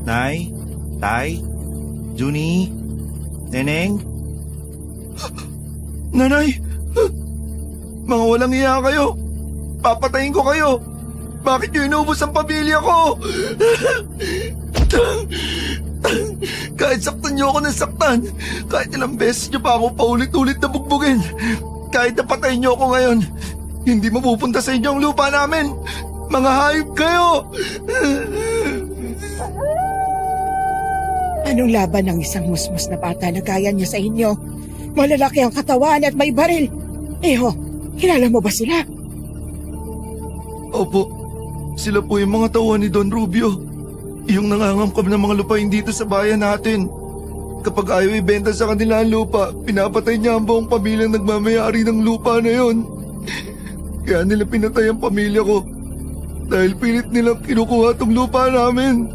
Nay? Tay? Juni? Neneng? Nanay! Mga walang iya kayo! Papatayin ko kayo! Bakit niyo inubos ang pamilya ko? Kahit saktan niyo ako ng saktan, kahit ilang beses niyo pa ako paulit-ulit na bugbugin, kahit napatayin niyo ako ngayon, hindi mapupunta sa inyo ang lupa namin! Mga hayop kayo! Anong laban ng isang musmus na bata na gaya niya sa inyo? Malalaki ang katawan at may baril. Eho, kilala mo ba sila? Opo, sila po yung mga tauhan ni Don Rubio. Yung nangangamkam ng mga lupain dito sa bayan natin. Kapag ayaw ibenta sa kanila ang lupa, pinapatay niya ang buong pamilyang nagmamayari ng lupa na yon. Kaya nila pinatay ang pamilya ko. Dahil pilit nilang kinukuha tong lupa namin.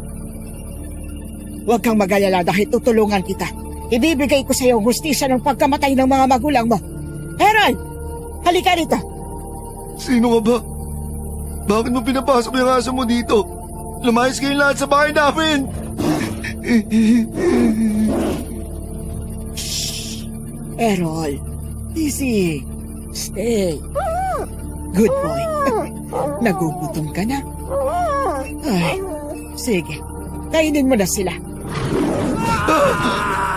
Huwag kang mag-alala dahil tutulungan kita. Ibibigay ko sa iyo ang hustisya ng pagkamatay ng mga magulang mo. Harold! Halika rito! Sino ka ba? Bakit mo pinapasok yung aso mo dito? Lumayas kayong lahat sa bahay namin! Shh! Harold, easy. Stay. Good boy. Nagugutom ka na? Ay, sige. Kainin mo na sila.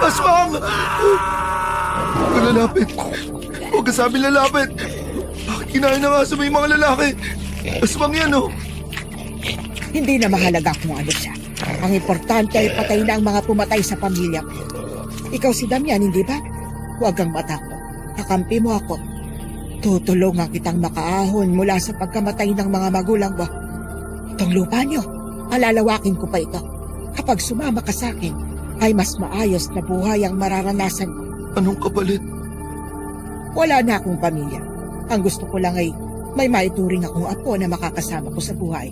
Aswang! Huwag ka lalapit. Huwag ka sabi lalapit. Bakit kinain ng aso mo yung mga lalaki? Aswang yan, oh. Hindi na mahalaga kung ano siya. Ang importante ay patay na ang mga pumatay sa pamilya ko. Ikaw si Damian, hindi ba? Huwag kang matakot. Kakampi mo ako. Tutulungan kitang makaahon mula sa pagkamatay ng mga magulang mo. Itong lupa niyo, palalawakin ko pa ito. Kapag sumama ka sa akin, ay mas maayos na buhay ang mararanasan ko. Anong kapalit? Wala na akong pamilya. Ang gusto ko lang ay may maituring akong apo na makakasama ko sa buhay.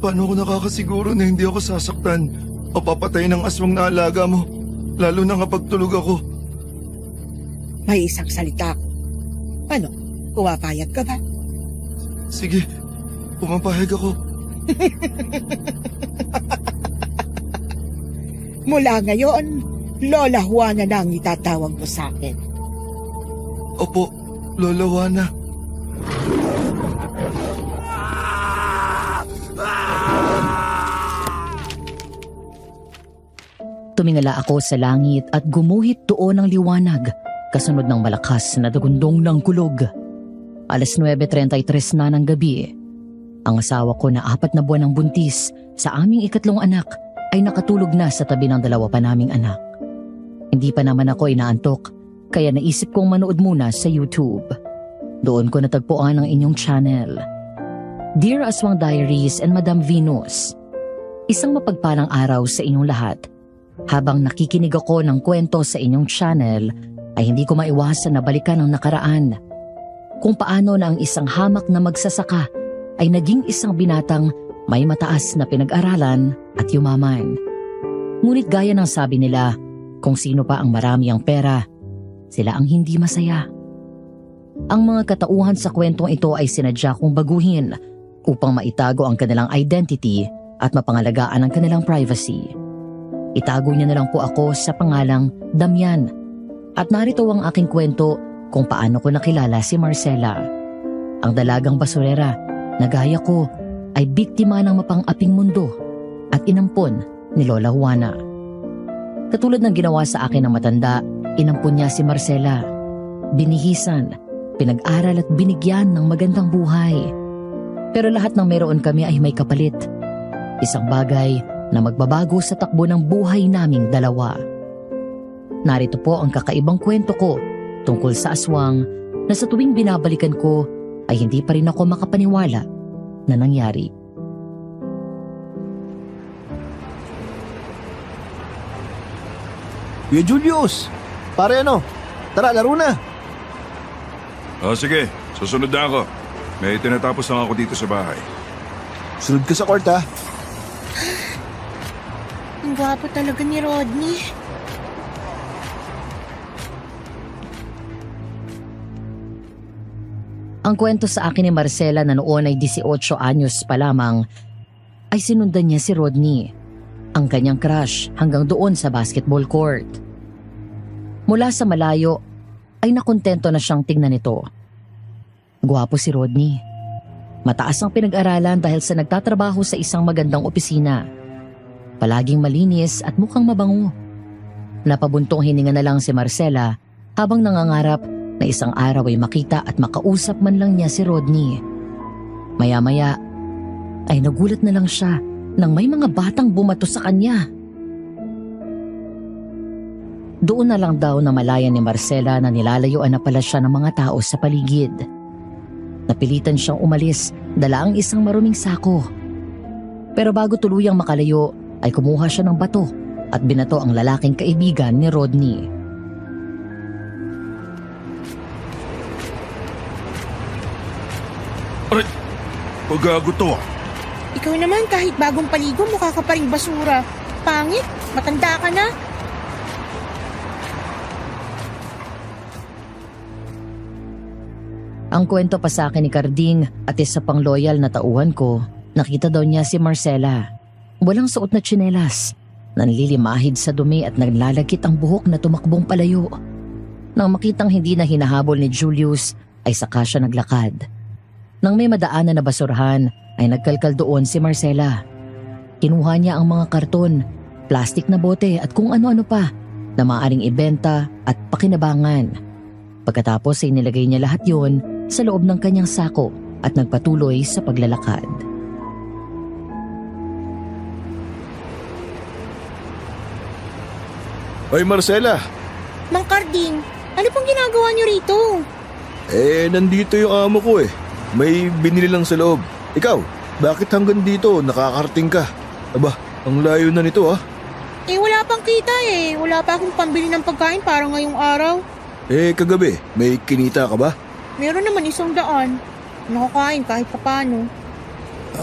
Paano ako nakakasiguro na hindi ako sasaktan o papatay ng aswang na alaga mo? Lalo na kapag tulog ako. May isang salita ako. Ano? Pumapayag ka ba? Sige, pumapayag ako. Mula ngayon, Lola Juana na ang itatawag mo sa akin. Opo, Lola Juana. Tumingala ako sa langit at gumuhit doon ng liwanag, kasunod ng malakas na dagundong ng kulog. 9:33 na ng gabi. Ang asawa ko na 4 na buwan ng buntis sa aming ikatlong anak ay nakatulog na sa tabi ng 2 pa naming anak. Hindi pa naman ako inaantok, kaya naisip kong manood muna sa YouTube. Doon ko natagpuan ang inyong channel. Dear Aswang Diaries and Madam Venus, isang mapagpalang araw sa inyong lahat. Habang nakikinig ako ng kwento sa inyong channel, ay hindi ko maiwasan na balikan ang nakaraan. Kung paano na ang isang hamak na magsasaka ay naging isang binatang may mataas na pinag-aralan at yumaman. Ngunit gaya ng sabi nila, kung sino pa ang marami ang pera, sila ang hindi masaya. Ang mga katauhan sa kwentong ito ay sinadya kong baguhin upang maitago ang kanilang identity at mapangalagaan ang kanilang privacy. Itago niya na lang po ako sa pangalang Damian. At narito ang aking kwento kung paano ko nakilala si Marcela. Ang dalagang basurera na gaya ko ay biktima ng mapang-aping mundo at inampon ni Lola Juana. Katulad ng ginawa sa akin ng matanda, inampon niya si Marcela. Binihisan, pinag-aral at binigyan ng magandang buhay. Pero lahat ng meron kami ay may kapalit. Isang bagay na magbabago sa takbo ng buhay naming dalawa. Narito po ang kakaibang kwento ko tungkol sa aswang na sa tuwing binabalikan ko ay hindi pa rin ako makapaniwala na nangyari. Kuya Julius, pare ano? Tara, laro na. Sige, susunod na ako. May tinatapos lang ako dito sa bahay. Sunod ka sa court ha. Ang gwapo talaga ni Rodney. Ang kwento sa akin ni Marcela na noon ay 18 anyos pa lamang ay sinundan niya si Rodney. ang kanyang crush hanggang doon sa basketball court. Mula sa malayo ay nakontento na siyang tingnan ito. Gwapo si Rodney. Mataas ang pinag-aralan dahil sa nagtatrabaho sa isang magandang opisina. Palaging malinis at mukhang mabango. Napabuntong hininga na lang si Marcela habang nangangarap na isang araw ay makita at makausap man lang niya si Rodney. Maya-maya ay nagulat na lang siya nang may mga batang bumato sa kanya. Doon na lang daw na malaya ni Marcela na nilalayuan na pala siya ng mga tao sa paligid. Napilitan siyang umalis, dala ang isang maruming sako. Pero bago tuluyang makalayo ay kumuha siya ng bato at binato ang lalaking kaibigan ni Rodney. Aray! Pagago to ah. Ikaw naman kahit bagong paligo mukha ka pa ring basura. Pangit, matanda ka na. Ang kwento pa sa akin ni Carding at isa pang loyal na tauhan ko, nakita daw niya si Marcela. Walang suot na tsinelas, nanlilimahid sa dumi at naglalagkit ang buhok na tumakbong palayo. Nang makitang hindi na hinahabol ni Julius, ay saka siya naglakad. Nang may madaanan na basurahan, ay nagkalkal doon si Marcela. Kinuha niya ang mga karton, plastik na bote at kung ano-ano pa na maaaring ibenta at pakinabangan. Pagkatapos ay nilagay niya lahat yon sa loob ng kanyang sako at nagpatuloy sa paglalakad. Hoy Marcela, Mang Carding, ano pong ginagawa niyo rito? nandito yung amo ko eh. May binili lang sa loob. Ikaw, bakit hanggang dito nakakarating ka? Aba, ang layo na nito ah. Wala pang kita eh. Wala pa akong pambili ng pagkain para ngayong araw. Kagabi, may kinita ka ba? Meron naman 100. Nakakain kahit papano.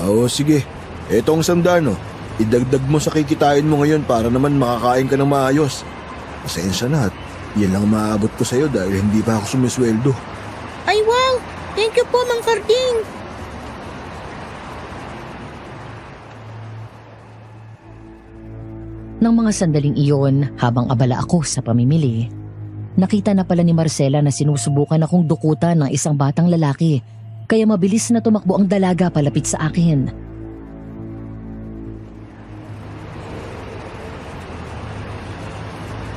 Oo, sige. Etong 100, idagdag mo sa kikitain mo ngayon para naman makakain ka ng maayos. Pasensya na at yan lang maaabot ko sa'yo dahil hindi pa ako sumisweldo. Ay wow! Thank you po, Mang Carding. Nang mga sandaling iyon, habang abala ako sa pamimili, nakita na pala ni Marcela na sinusubukan akong dukutan ng isang batang lalaki, kaya mabilis na tumakbo ang dalaga palapit sa akin.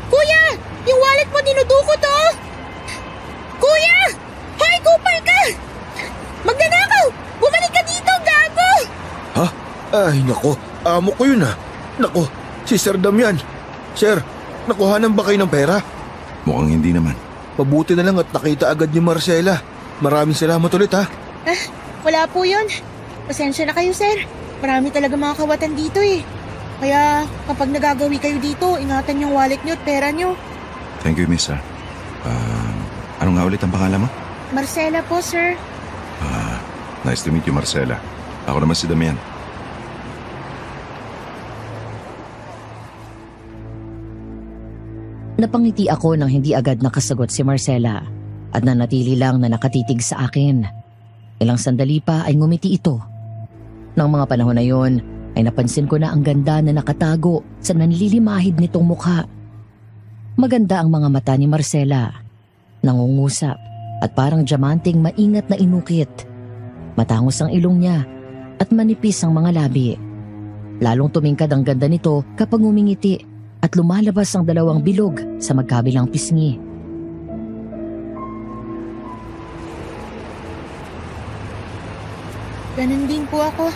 Kuya! Yung wallet mo dinudukot oh! Kuya! Hoy, kupal ka! Magnanakaw! Bumalik ka dito, gago! Ha? Ay, nako. Amo ko yun ah. Nako, si Sir Damian. Sir, nakuhanan ba kayo ng pera? Mukhang hindi naman. Mabuti na lang at nakita agad ni Marcela. Maraming salamat ulit ha. Wala po yun. Pasensya na kayo, sir. Marami talaga mga kawatan dito eh. Kaya kapag nagagawi kayo dito, ingatan yung wallet nyo at pera nyo. Thank you, miss ah. Ano nga ulit ang pangalan mo? Marcela po, sir. Nice to meet you, Marcela. Ako naman si Damian. Napangiti ako nang hindi agad nakasagot si Marcela at nanatili lang na nakatitig sa akin. Ilang sandali pa ay ngumiti ito. Nang mga panahon na yon ay napansin ko na ang ganda na nakatago sa nanlilimahid nitong mukha. Maganda ang mga mata ni Marcela. Nangungusap at parang diamanteng maingat na inukit. Matangos ang ilong niya at manipis ang mga labi. Lalong tumingkad ang ganda nito kapag ngumingiti at lumalabas ang dalawang bilog sa magkabilang pisngi. Ganun din po ako.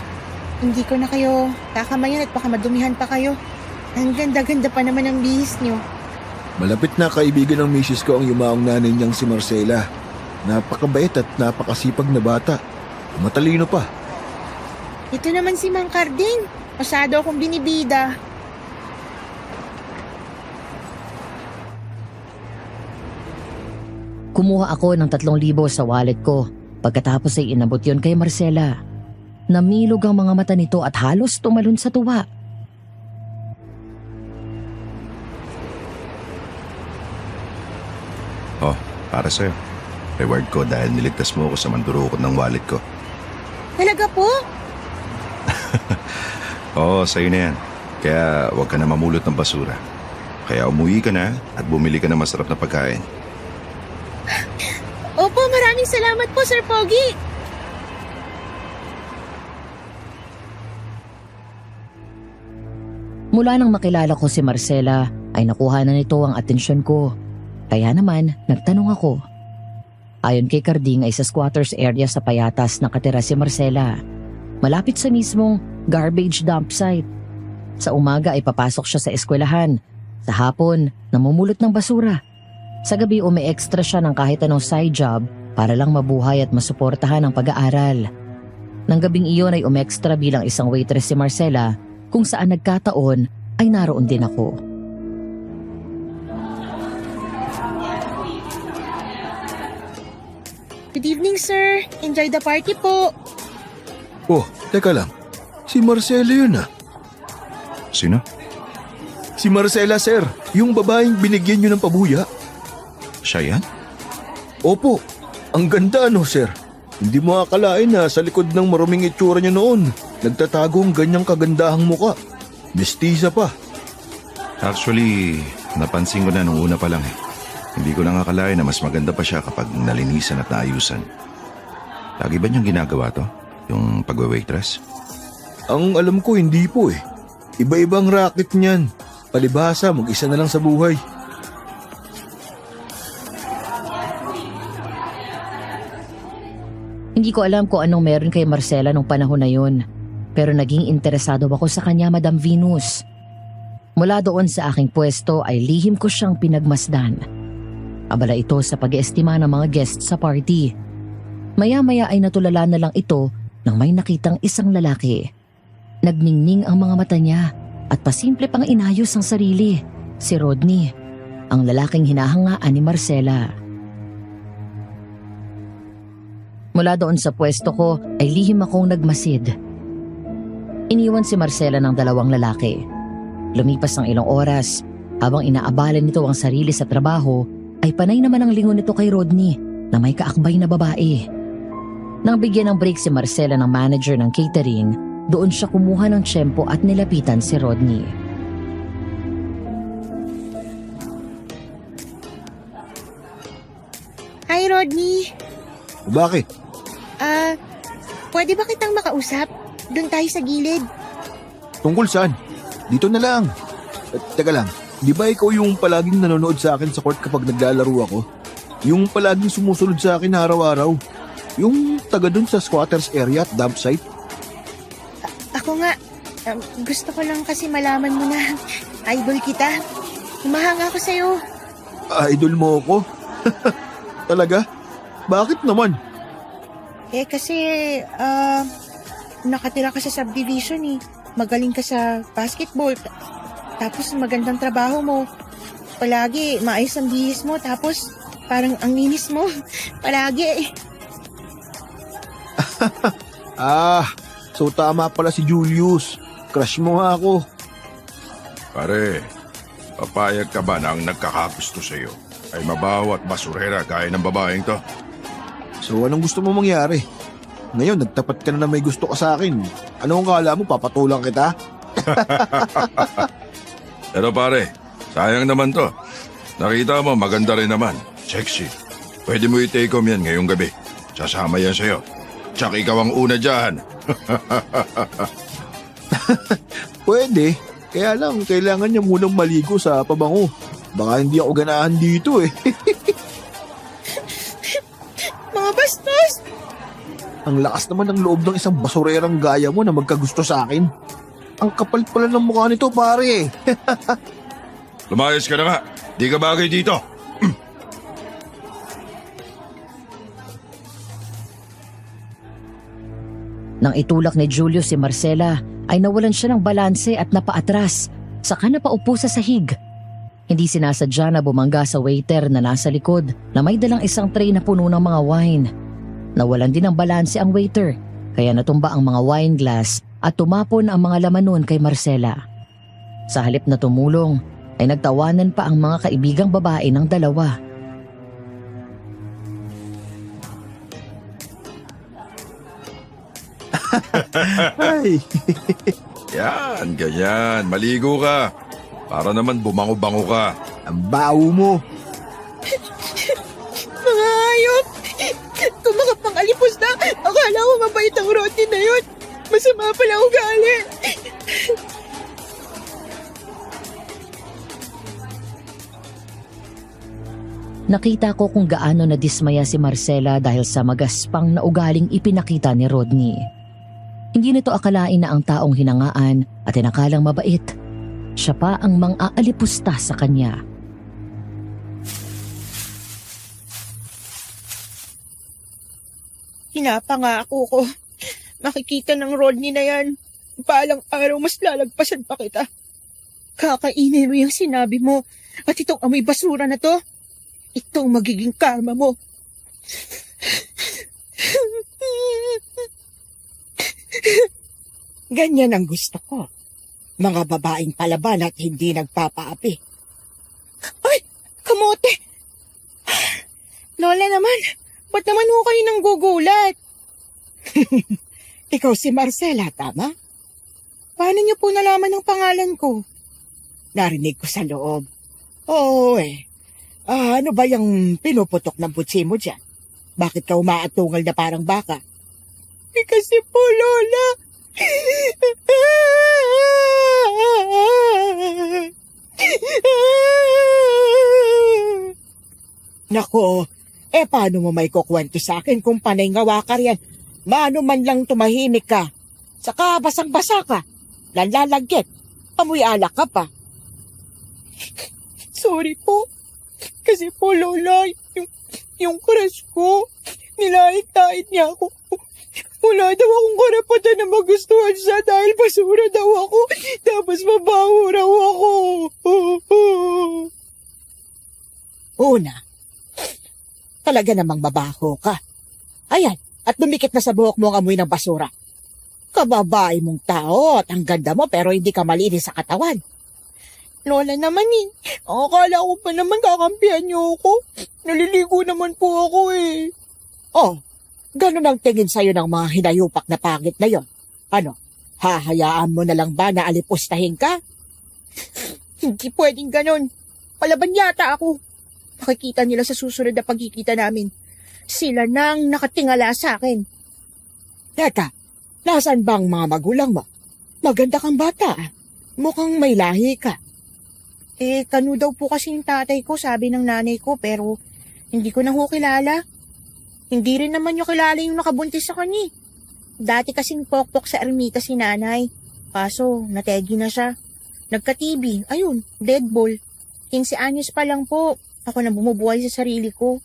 Hindi ko na kayo kakamayan at baka madumihan pa kayo. Ang ganda-ganda pa naman ang bihis nyo. Malapit na kaibigan ng misis ko ang yumaong nanay niyang si Marcela. Napakabait at napakasipag na bata. Matalino pa. Ito naman si Mang Carding. Masyado akong binibida. Kumuha ako ng 3,000 sa wallet ko. Pagkatapos ay inabot yon kay Marcela. Namilog ang mga mata nito at halos tumalon sa tuwa. Oh, para sa'yo. Reward ko dahil niligtas mo ako sa mandurukot ng wallet ko. Talaga po? Oo, sa'yo na yan. Kaya huwag ka na mamulot ng basura. Kaya umuwi ka na at bumili ka ng masarap na pagkain. Opo, maraming salamat po, Sir Pogi. Mula nang makilala ko si Marcela ay nakuha na nito ang atensyon ko. Kaya naman, nagtanong ako. Ayon kay Carding ay sa squatters area sa Payatas nakatira si Marcela. Malapit sa mismong garbage dump site. Sa umaga ay papasok siya sa eskwelahan. Sa hapon, namumulot ng basura. Sa gabi umi-extra siya ng kahit anong side job para lang mabuhay at masuportahan ang pag-aaral. Nang gabing iyon ay umextra bilang isang waitress si Marcela kung saan nagkataon ay naroon din ako. Good evening, sir. Enjoy the party po. Oh, teka lang. Si Marcela yun ah. Sino? Si Marcela, sir. Yung babaeng binigyan nyo ng pabuya. Siya yan? Opo. Ang ganda no, sir. Hindi mo akalain na sa likod ng maruming itsura niya noon, nagtatago ang ganyang kagandahang muka. Mestiza pa. Actually, napansin ko na nung una pa lang eh. Hindi ko lang akalain na mas maganda pa siya kapag nalinisan at naayusan. Lagi ba niyang ginagawa to? Yung pagwe-waitress? Ang alam ko hindi po eh. Iba-ibang racket niyan. Palibhasa, mag-isa na lang sa buhay. Hindi ko alam kung anong meron kay Marcela nung panahon na yun. Pero naging interesado ako sa kanya, Madam Venus. Mula doon sa aking pwesto ay lihim ko siyang pinagmasdan. Abala ito sa pag-iestima ng mga guests sa party. Maya-maya ay natulala na lang ito nang may nakitang isang lalaki. Nagningning ang mga mata niya at pasimple pang inayos ang sarili. Si Rodney, ang lalaking hinahangaan ni Marcela. Mula doon sa pwesto ko ay lihim akong nagmasid. Iniwan si Marcela ng dalawang lalaki. Lumipas ang ilang oras, habang inaabala nito ang sarili sa trabaho, ay panay naman ang lingon nito kay Rodney na may kaakbay na babae. Nang bigyan ng break si Marcela ng manager ng catering, doon siya kumuha ng tiyempo at nilapitan si Rodney. Hi, Rodney. Bakit? Pwede ba kitang makausap? Doon tayo sa gilid. Tungkol saan? Dito na lang. Teka lang, di ba ikaw yung palaging nanonood sa akin sa court kapag naglalaro ako? Yung palaging sumusunod sa akin araw-araw? Yung taga dun sa squatters area at dump site? Ako nga. Gusto ko lang kasi malaman mo na idol kita. Humahanga ako sa'yo. Idol mo ako? Talaga? Bakit naman? Kasi, nakatira ka sa subdivision eh. Magaling ka sa basketball. Tapos magandang trabaho mo. Palagi, maayos ang bihis mo. Tapos, parang ang linis mo. Palagi. So tama pala si Julius. Crush mo nga ako. Pare, papayag ka ba na ang nagkakagusto sa'yo ay mabaho at basurera gaya ng babaeng to? So anong gusto mo mangyari? Ngayon nagtapat ka na may gusto ka sa akin. Anong kala mo, papatulang kita? Pero pare, sayang naman to. Nakita mo, maganda rin naman. Sexy. Pwede mo i-take home yan ngayong gabi. Sasama yan sa'yo. Tsaka ikaw ang una dyan. Pwede. Kaya lang, kailangan niya munang maligo sa pabango. Baka hindi ako ganahan dito eh. Mga bastos! Ang lakas naman ng loob ng isang basurerang gaya mo na magkagusto sa akin. Ang kapal pala ng mukha nito, pare. Lumayas ka na nga. Di ka bagay dito. Nang itulak ni Julio si Marcela, ay nawalan siya ng balanse at napaatras. Saka napaupo sa sahig. Hindi sinasadya na bumangga sa waiter na nasa likod na may dalang isang tray na puno ng mga wine. Nawalan din ng balanse ang waiter, kaya natumba ang mga wine glass at tumapon ang mga laman nun kay Marcela. Sa halip na tumulong, ay nagtawanan pa ang mga kaibigang babae ng dalawa. Ay, Yan, ganyan. Maligo ka. Para naman bumango-bango ka. Ang baho mo. Mga hayop! Kung mga pangalipos na, akala ko mabait ang Rodney na yun. Masama pala ugali. Nakita ko kung gaano nadismaya si Marcela dahil sa magaspang na ugaling ipinakita ni Rodney. Hindi nito akalain na ang taong hinangaan at inakalang mabait, siya pa ang mang-aalipusta sa kanya. Pinapangako ko. Makikita ng Rodney na yan. Balang araw mas lalagpasan pa kita. Kakainin mo yung sinabi mo. At itong amoy basura na to, itong magiging karma mo. Ganyan ang gusto ko. Mga babaeng palaban at hindi nagpapaapi. Ay! Kamote! Lola naman, ba't naman ho kayo nang gugulat? Ikaw si Marcela, tama? Paano niyo po nalaman ang pangalan ko? Narinig ko sa loob. Oo ano ba yung pinuputok ng putsi mo dyan? Bakit ka umaatungal na parang baka? Kasi po, Lola. Nako, paano mo may kukwento sa akin kung panay ngawa ka riyan? Mano man lang tumahimik ka. Saka basang-basa ka. Lanlalagkit. Amoy alak ka pa. Sorry po. Kasi po, Lola, yung crush ko, nilait-lait niya ako. Wala daw akong karapatan na magustuhan siya dahil basura daw ako. Tapos mabaho raw ako. Una, talaga namang mabaho ka. Ayan, at dumikit na sa buhok mo ang amoy ng basura. Kababae mong tao at ang ganda mo pero hindi ka malinis sa katawan. Lola naman akala ko pa naman kakampihan niyo ako. Naliligo naman po ako eh. Oh, ganun ang tingin sa'yo ng mga hinayupak na pangit na yon. Ano, hahayaan mo na lang ba na alipustahin ka? Hindi pwedeng ganon. Palaban yata ako. Makikita nila sa susunod na pagkikita namin. Sila nang nakatingala sa akin. Teka, nasaan bang mga magulang mo? Maganda kang bata. Mukhang may lahi ka. Kanu daw po kasi yung tatay ko, sabi ng nanay ko, pero hindi ko na ho kilala. Hindi rin naman yung kilala yung nakabuntis sa kanya. Dati kasing pokpok sa ermita si nanay. Kaso, nategi na siya. Nagka-TB, ayun, dead ball. 15 anyos pa lang po. Ako na bumubuhay sa sarili ko.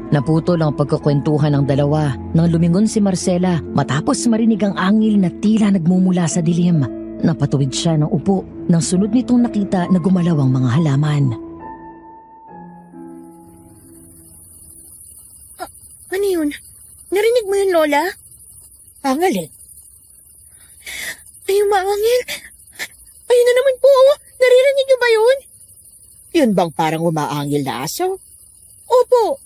Naputol ang pagkukwentuhan ng dalawa nang lumingon si Marcela matapos marinig ang angil na tila nagmumula sa dilim. Napatuwid siya ng upo nang sunod nitong nakita na gumalaw ang mga halaman. Ano yun? Narinig mo yun, Lola? Angalin. Ay, umaangil. Ayun na naman po. Naririnig niyo ba yun? Yun bang parang umaangil na aso? Opo.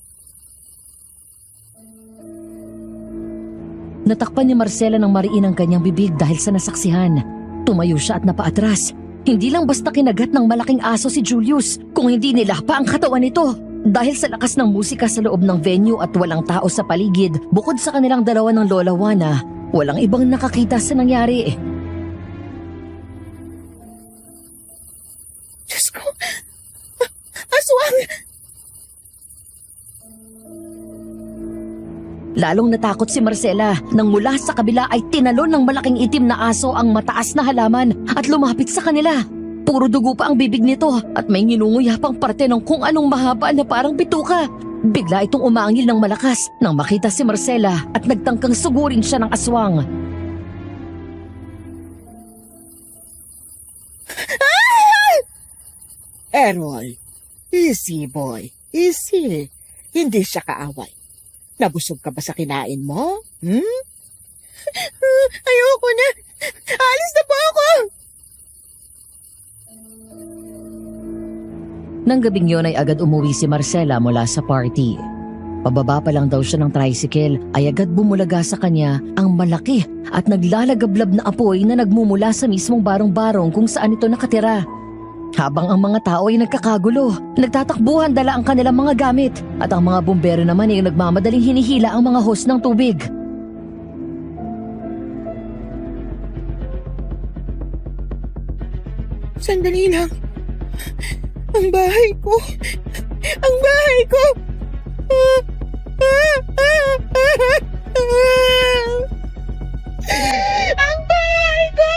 Natakpan ni Marcela ng mariin ang kanyang bibig dahil sa nasaksihan. Tumayo siya at napaatras. Hindi lang basta kinagat ng malaking aso si Julius, kung hindi nilapa ang katawan nito. Dahil sa lakas ng musika sa loob ng venue at walang tao sa paligid, bukod sa kanilang dalawa ng Lola Juana, walang ibang nakakita sa nangyari. Diyos ko! Aswang! Lalong natakot si Marcela nang mula sa kabila ay tinalon ng malaking itim na aso ang mataas na halaman at lumapit sa kanila. Puro dugo pa ang bibig nito at may nginunguya pang parte ng kung anong mahaba na parang bituka. Bigla itong umaangil ng malakas nang makita si Marcela at nagtangkang sugurin siya ng aswang. Errol, easy boy, easy. Hindi siya kaaway. Nabusog ka ba sa kinain mo? Ayoko na! Alis na po ako! Nang gabing yun ay agad umuwi si Marcela mula sa party. Pababa pa lang daw siya ng tricycle ay agad bumulaga sa kanya ang malaki at naglalagablab na apoy na nagmumula sa mismong barong-barong kung saan ito nakatira. Habang ang mga tao ay nagkakagulo, nagtatakbuhan dala ang kanilang mga gamit at ang mga bumbero naman ay nagmamadaling hinihila ang mga hose ng tubig. Sandali lang. Ang bahay ko! Ang bahay ko! Ang bahay ko!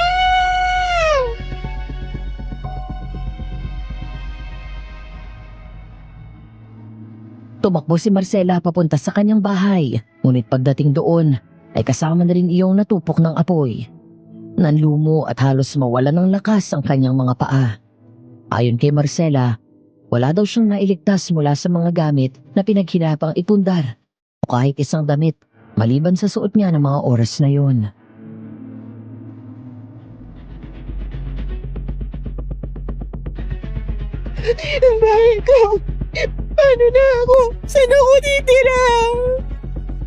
Tumakbo si Marcela papunta sa kanyang bahay, ngunit pagdating doon ay kasama na rin iyong natupok ng apoy. Nanlumo at halos mawala ng lakas ang kanyang mga paa. Ayon kay Marcela, wala daw siyang nailigtas mula sa mga gamit na pinaghirapang ipundar o kahit isang damit maliban sa suot niya ng mga oras na yun. Ang bahay ko! Paano na ako? Saan ako titira?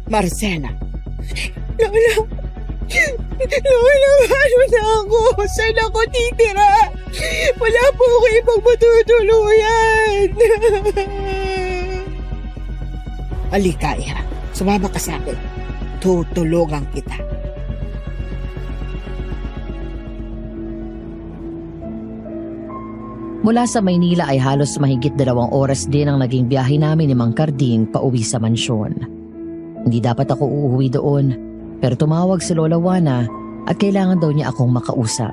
Marcela, Lola! Lola, paano na ako? Saan ako titira? Wala po ako ibang matutuluyan. halika iha. Sumama ka sa akin. Tutulungan kita. Mula sa Maynila ay halos mahigit 2 oras din ang naging biyahe namin ni Mang Carding pauwi sa mansyon. Hindi dapat ako uuwi doon, pero tumawag si Lola Juana at kailangan daw niya akong makausap.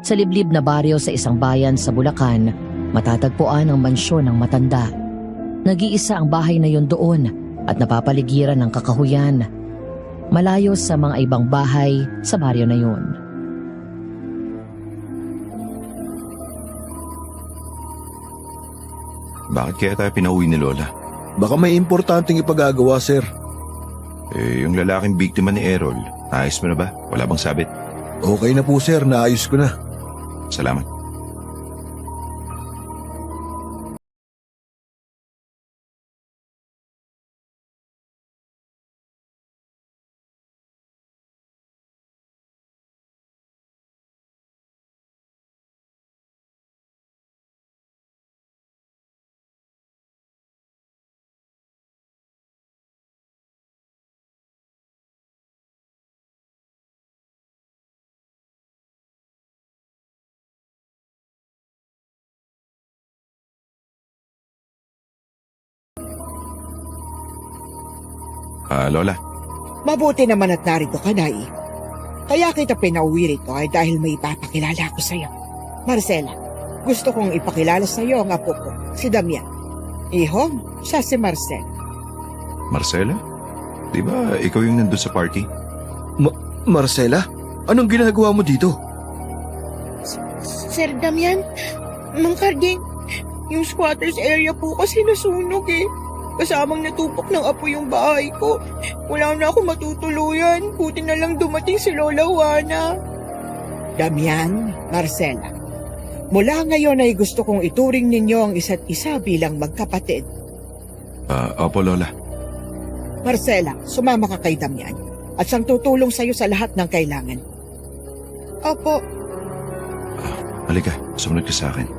Sa liblib na baryo sa isang bayan sa Bulacan, matatagpuan ang mansyon ng matanda. Nag-iisa ang bahay na yon doon at napapaligiran ng kakahuyan. Malayo sa mga ibang bahay sa baryo na yon. Bakit kaya tayo pinauwi ni Lola? Baka may importanteng ipagagawa, sir. Yung lalaking biktima ni Errol, ayos mo na ba? Wala bang sabit? Okay na po, sir. Naayos ko na. Salamat. Lola, Mabuti naman at narito ka, Nai. Kaya kita pinauwi rito ay dahil may ipapakilala ko sa'yo. Marcela, gusto kong ipakilala sa'yo ang apo ko, si Damian. Iho, siya si Marcela. Marcela? Di ba ikaw yung nandun sa party? Marcela? Anong ginagawa mo dito? Sir Damian, Mang Carding, yung squatters area po kasi nasunog eh. Kasamang natupok ng apo yung bahay ko. Wala na ako matutuluyan. Buti na lang dumating si Lola Juana. Damian, Marcela, mula ngayon ay gusto kong ituring ninyo ang isa't isa bilang magkapatid. Opo, Lola. Marcela, sumama ka kay Damian at siyang tutulong sa'yo sa lahat ng kailangan. Opo. Halika, sumunod ka sa akin.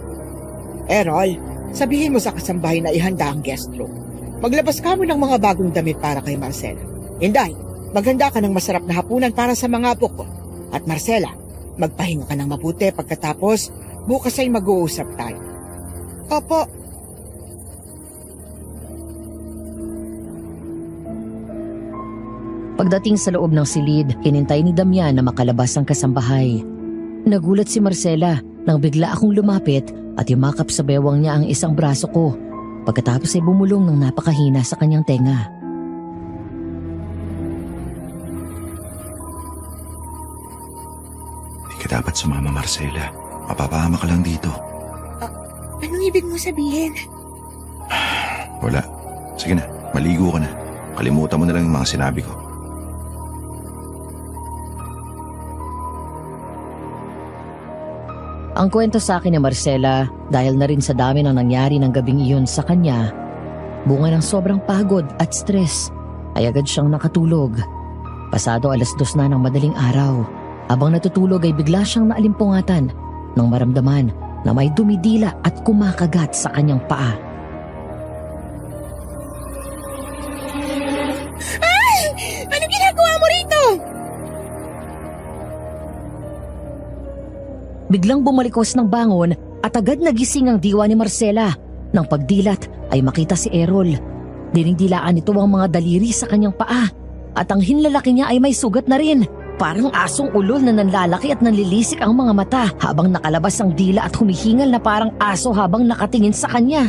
Errol, sabihin mo sa kasambahay na ihanda ang guest room. Maglabas ka mo ng mga bagong damit para kay Marcela. Inday, maghanda ka ng masarap na hapunan para sa mga apo ko. At Marcela, magpahinga ka ng mabuti pagkatapos bukas ay mag-uusap tayo. Opo. Pagdating sa loob ng silid, hinintay ni Damian na makalabas ang kasambahay. Nagulat si Marcela nang bigla akong lumapit at yumakap sa bewang niya ang isang braso ko. Pagkatapos ay bumulong ng napakahina sa kanyang tenga. Hindi ka dapat sumama, Marcela. Mapapahama ka lang dito. Anong ibig mo sabihin? Wala. Sige na, maligo ka na. Kalimutan mo na lang yung mga sinabi ko. Ang kwento sa akin ni Marcela, dahil na rin sa dami ng nangyari ng gabing iyon sa kanya, bunga ng sobrang pagod at stress, ay agad siyang nakatulog. Pasado 2:00 na ng madaling araw. Habang natutulog ay bigla siyang naalimpungatan nang maramdaman na may dumidila at kumakagat sa kanyang paa. Ano ginagawa mo rito? Biglang bumalikos ng bangon at agad nagising ang diwa ni Marcela. Nang pagdilat ay makita si Errol. Dinigdilaan nito ang mga daliri sa kanyang paa at ang hinlalaki niya ay may sugat na rin. Parang asong ulol na nanlalaki at nanlilisik ang mga mata habang nakalabas ang dila at humihingal na parang aso habang nakatingin sa kanya.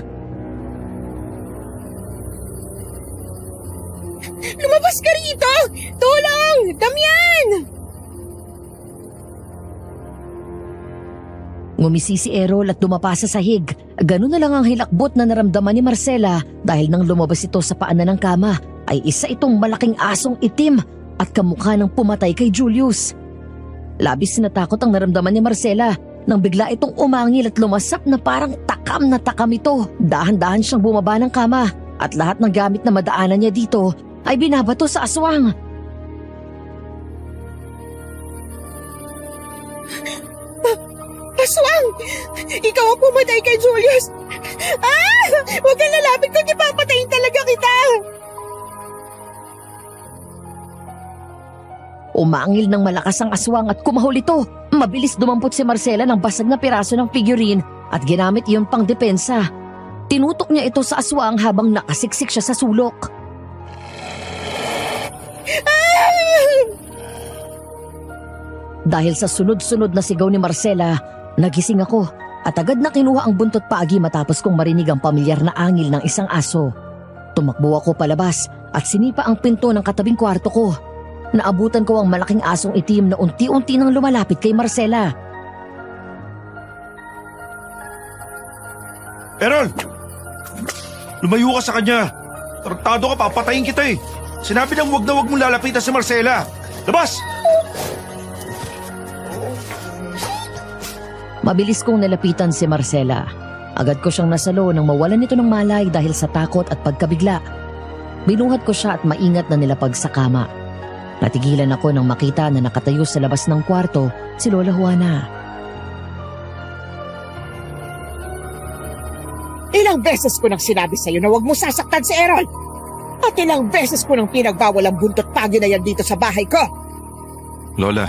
Lumabas ka rito! Tulong! Damian! Ngumisi si Errol at dumapa sa sahig. Ganun na lang ang hilakbot na naramdaman ni Marcela dahil nang lumabas ito sa paanan ng kama ay isa itong malaking asong itim at kamukha ng pumatay kay Julius. Labis na takot ang naramdaman ni Marcela nang bigla itong umangil at lumasap na parang takam na takam ito. Dahan-dahan siyang bumaba ng kama at lahat ng gamit na madaanan niya dito ay binabato sa aswang. Aswang! Ikaw ang pumatay kay Julius! Huwag kang lalapit kung ipapatayin talaga kita! Umangil ng malakas ang aswang at kumahol ito. Mabilis dumampot si Marcela ng basag na piraso ng figurine at ginamit iyon pang depensa. Tinutok niya ito sa aswang habang nakasiksik siya sa sulok. Dahil sa sunod-sunod na sigaw ni Marcela, nagising ako at agad na kinuha ang buntot paagi matapos kong marinig ang pamilyar na angil ng isang aso. Tumakbo ako palabas at sinipa ang pinto ng katabing kwarto ko. Naabutan ko ang malaking asong itim na unti-unti nang lumalapit kay Marcela. Errol! Lumayo ka sa kanya. Tarantado ka, papatayin kita eh. Sinabi nang wag na wag mong lalapitan si Marcela. Labas! Mabilis kong nalapitan si Marcela. Agad ko siyang nasalo nang mawalan nito ng malay dahil sa takot at pagkabigla. Binuhat ko siya at maingat na nilapag sa kama. Natigilan ako nang makita na nakatayo sa labas ng kwarto si Lola Juana. Ilang beses ko nang sinabi sa'yo na huwag mo sasaktan si Errol. At ilang beses ko nang pinagbawal ang buntot pagi na yan dito sa bahay ko. Lola,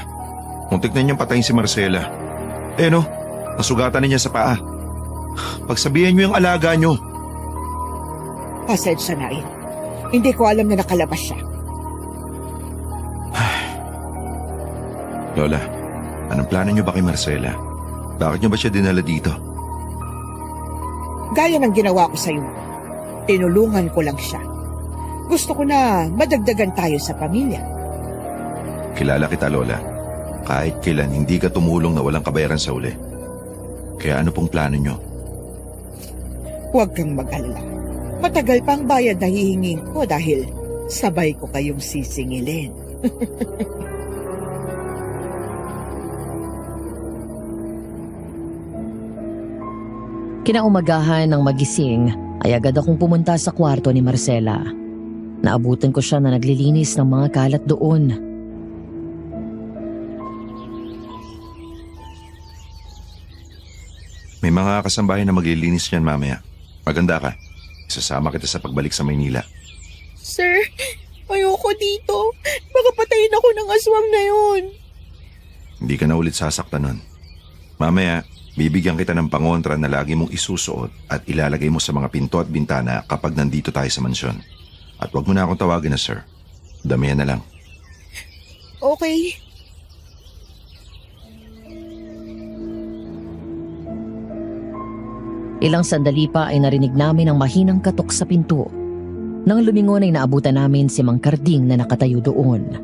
muntik na niyang patayin si Marcela. No, nasugatan niya sa paa. Pagsabihan niyo yung alaga niyo. Pasensya na rin. Hindi ko alam na nakalabas siya. Lola, anong plano niyo ba kay Marcela? Bakit niyo ba siya dinala dito? Gaya ng ginawa ko sa'yo, tinulungan ko lang siya. Gusto ko na madagdagan tayo sa pamilya. Kilala kita, Lola. Kahit kailan hindi ka tumulong na walang kabayaran sa uli. Kaya ano pong plano niyo? Huwag kang mag-alala. Matagal pang bayad na hihingin ko dahil sabay ko kayong sisingilin. Kinaumagahan ng magising ay agad akong pumunta sa kwarto ni Marcela. Naabutan ko siya na naglilinis ng mga kalat doon. May mga kasambahay na maglilinis niyan mamaya. Maganda ka. Isasama kita sa pagbalik sa Maynila. Sir, ayoko dito. Baka patayin ako ng aswang na yun. Hindi ka na ulit sasaktan nun. Mamaya, bibigyan kita ng pangontra na lagi mong isusuot at ilalagay mo sa mga pinto at bintana kapag nandito tayo sa mansyon. At wag mo na akong tawagin na sir. Damihan na lang. Okay. Ilang sandali pa ay narinig namin ang mahinang katok sa pinto. Nang lumingon ay naabutan namin si Mang Karding na nakatayo doon.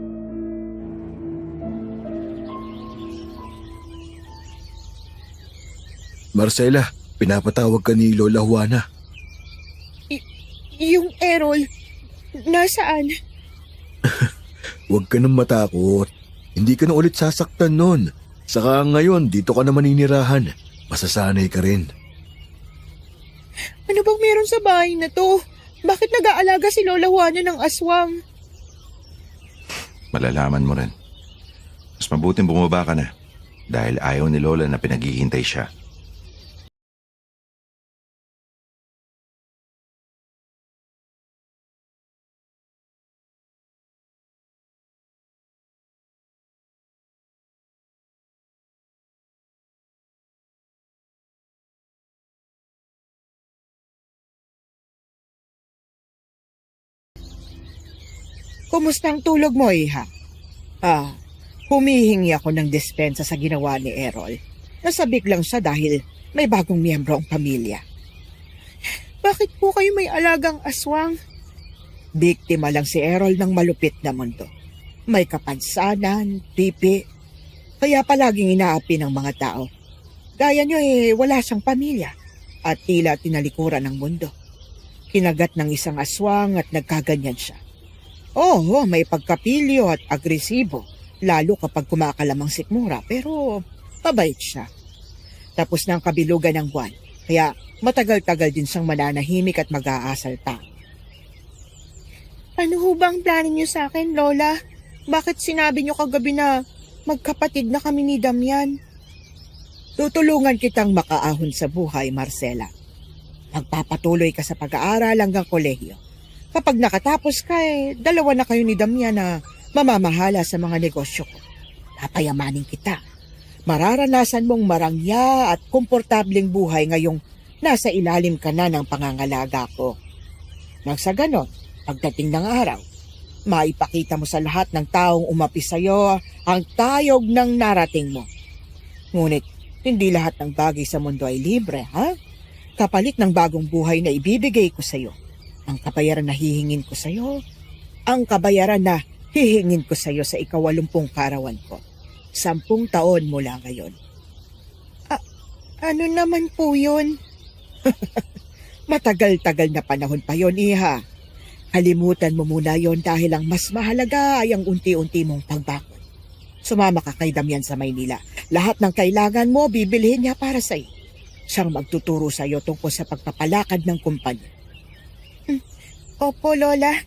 Marcela, pinapatawag ka ni Lola Juana. Yung Errol, nasaan? Huwag ka nang matakot. Hindi ka na ulit sasaktan nun. Saka ngayon, dito ka na maninirahan. Masasanay ka rin. Ano bang meron sa bahay na to? Bakit nag-aalaga si Lola Juana ng aswang? Malalaman mo rin. Mas mabuting bumaba ka na dahil ayaw ni Lola na pinaghihintay siya. Kumusta ang tulog mo, Iha? Humihingi ako ng dispensa sa ginawa ni Errol. Nasabik lang siya dahil may bagong miyembro ang pamilya. Bakit po kayo may alagang aswang? Biktima lang si Errol ng malupit na mundo. May kapansanan, pipi, kaya palaging inaapi ng mga tao. Gaya niyo wala siyang pamilya at tila tinalikuran ng mundo. Kinagat ng isang aswang at nagkaganyan siya. Oo, may pagkapilyo at agresibo, lalo kapag kumakalamang sikmura, pero mabait siya. Tapos na ang kabilugan ng buwan, kaya matagal-tagal din siyang mananahimik at mag-aasalta. Ano ho bang plano niyo sa akin, Lola? Bakit sinabi niyo kagabi na magkapatid na kami ni Damian? Tutulungan kitang makaahon sa buhay, Marcela. Magpapatuloy ka sa pag-aaral hanggang kolehiyo. Kapag nakatapos ka, dalawa na kayo ni Damian na mamamahala sa mga negosyo ko. Papayamanin kita. Mararanasan mong marangya at komportabling buhay ngayong nasa ilalim ka na ng pangangalaga ko. Nang sa ganon, pagdating ng araw, maipakita mo sa lahat ng taong umapi sa'yo ang tayog ng narating mo. Ngunit, hindi lahat ng bagay sa mundo ay libre, ha? Kapalit ng bagong buhay na ibibigay ko sa'yo. Ang kabayaran na hihingin ko sa'yo, ang kabayaran na hihingin ko sa'yo sa 80 karawan ko. 10 taon mula ngayon. Ano naman po yun? Matagal-tagal na panahon pa yon, Iha. Kalimutan mo muna yon dahil ang mas mahalaga ay ang unti-unti mong pagbangon. Sumama ka kay Damian sa Maynila. Lahat ng kailangan mo, bibilhin niya para sa'yo. Siyang magtuturo sa'yo tungkol sa pagpapalakad ng kumpanya. Opo, Lola.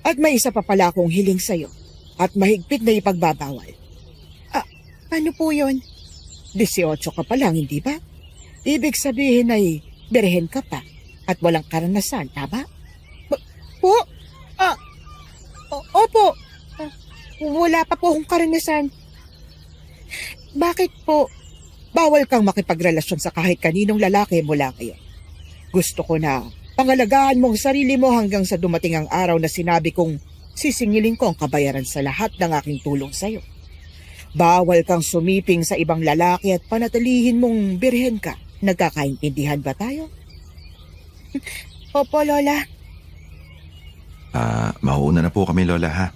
At may isa pa pala akong hiling sa'yo at mahigpit na ipagbabawal. Ano po yun? 18 ka pa lang, hindi ba? Ibig sabihin ay berhen ka pa at walang karanasan, tama? Po? Opo. Wala pa po akong karanasan. Bakit po? Bawal kang makipagrelasyon sa kahit kaninong lalaki mula ngayon. Gusto ko na pangalagaan mo ang sarili mo hanggang sa dumating ang araw na sinabi kong sisingilin ko ang kabayaran sa lahat ng aking tulong sa'yo. Bawal kang sumiping sa ibang lalaki at panatilihin mong birhen ka. Nagkakaintindihan ba tayo? Opo, Lola. Mauuna na po kami, Lola, ha?